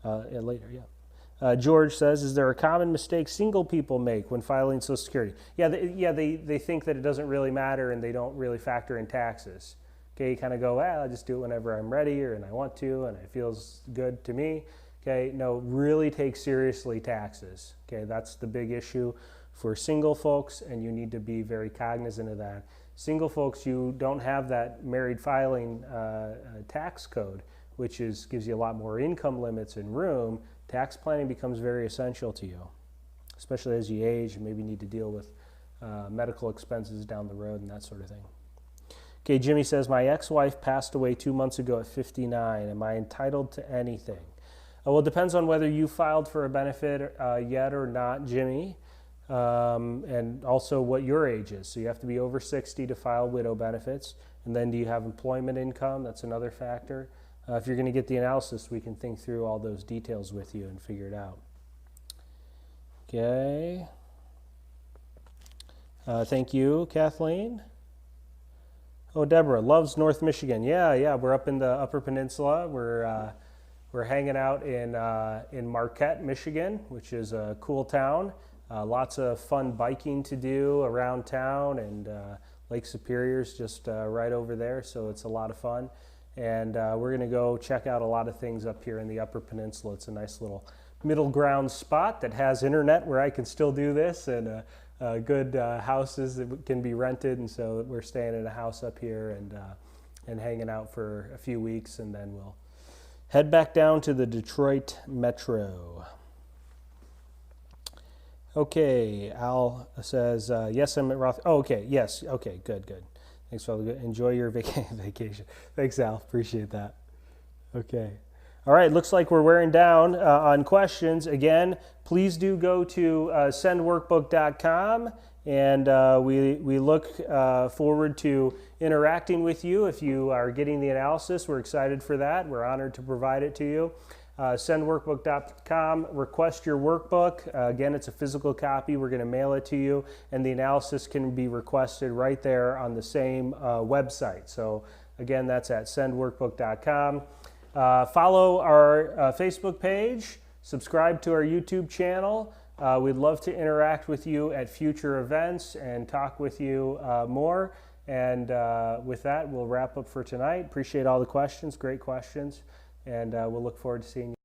Later, yeah. George says, is there a common mistake single people make when filing Social Security? Yeah, they think that it doesn't really matter and they don't really factor in taxes. Okay, you kind of go, I'll just do it whenever I'm ready and I want to and it feels good to me. Okay, no, really take seriously taxes. Okay, that's the big issue for single folks, and you need to be very cognizant of that. Single folks, you don't have that married filing tax code, which gives you a lot more income limits and room. Tax planning becomes very essential to you, especially as you age and maybe need to deal with medical expenses down the road and that sort of thing. Okay, Jimmy says, my ex-wife passed away 2 months ago at 59. Am I entitled to anything? Well, it depends on whether you filed for a benefit yet or not, Jimmy, and also what your age is. So you have to be over 60 to file widow benefits. And then do you have employment income? That's another factor. If you're going to get the analysis, we can think through all those details with you and figure it out. Okay. Thank you, Kathleen. Oh, Deborah loves North Michigan. Yeah, we're up in the Upper Peninsula. We're hanging out in Marquette, Michigan, which is a cool town. Lots of fun biking to do around town, and Lake Superior's just right over there, so it's a lot of fun. And we're going to go check out a lot of things up here in the Upper Peninsula. It's a nice little middle ground spot that has internet where I can still do this, and good houses that can be rented, and so we're staying in a house up here and hanging out for a few weeks, and then we'll head back down to the Detroit Metro. Okay, Al says, yes, I'm at Roth. Oh, okay, yes, okay, good. Thanks, Father. Enjoy your vacation. Thanks, Al, appreciate that. Okay. All right, looks like we're wearing down on questions. Again, please do go to sendworkbook.com, and we look forward to interacting with you. If you are getting the analysis, we're excited for that. We're honored to provide it to you. Sendworkbook.com, request your workbook. Again, it's a physical copy. We're going to mail it to you, and the analysis can be requested right there on the same website. So again, that's at sendworkbook.com. Follow our Facebook page, subscribe to our YouTube channel. We'd love to interact with you at future events and talk with you more. And with that, we'll wrap up for tonight. Appreciate all the questions, great questions, and we'll look forward to seeing you.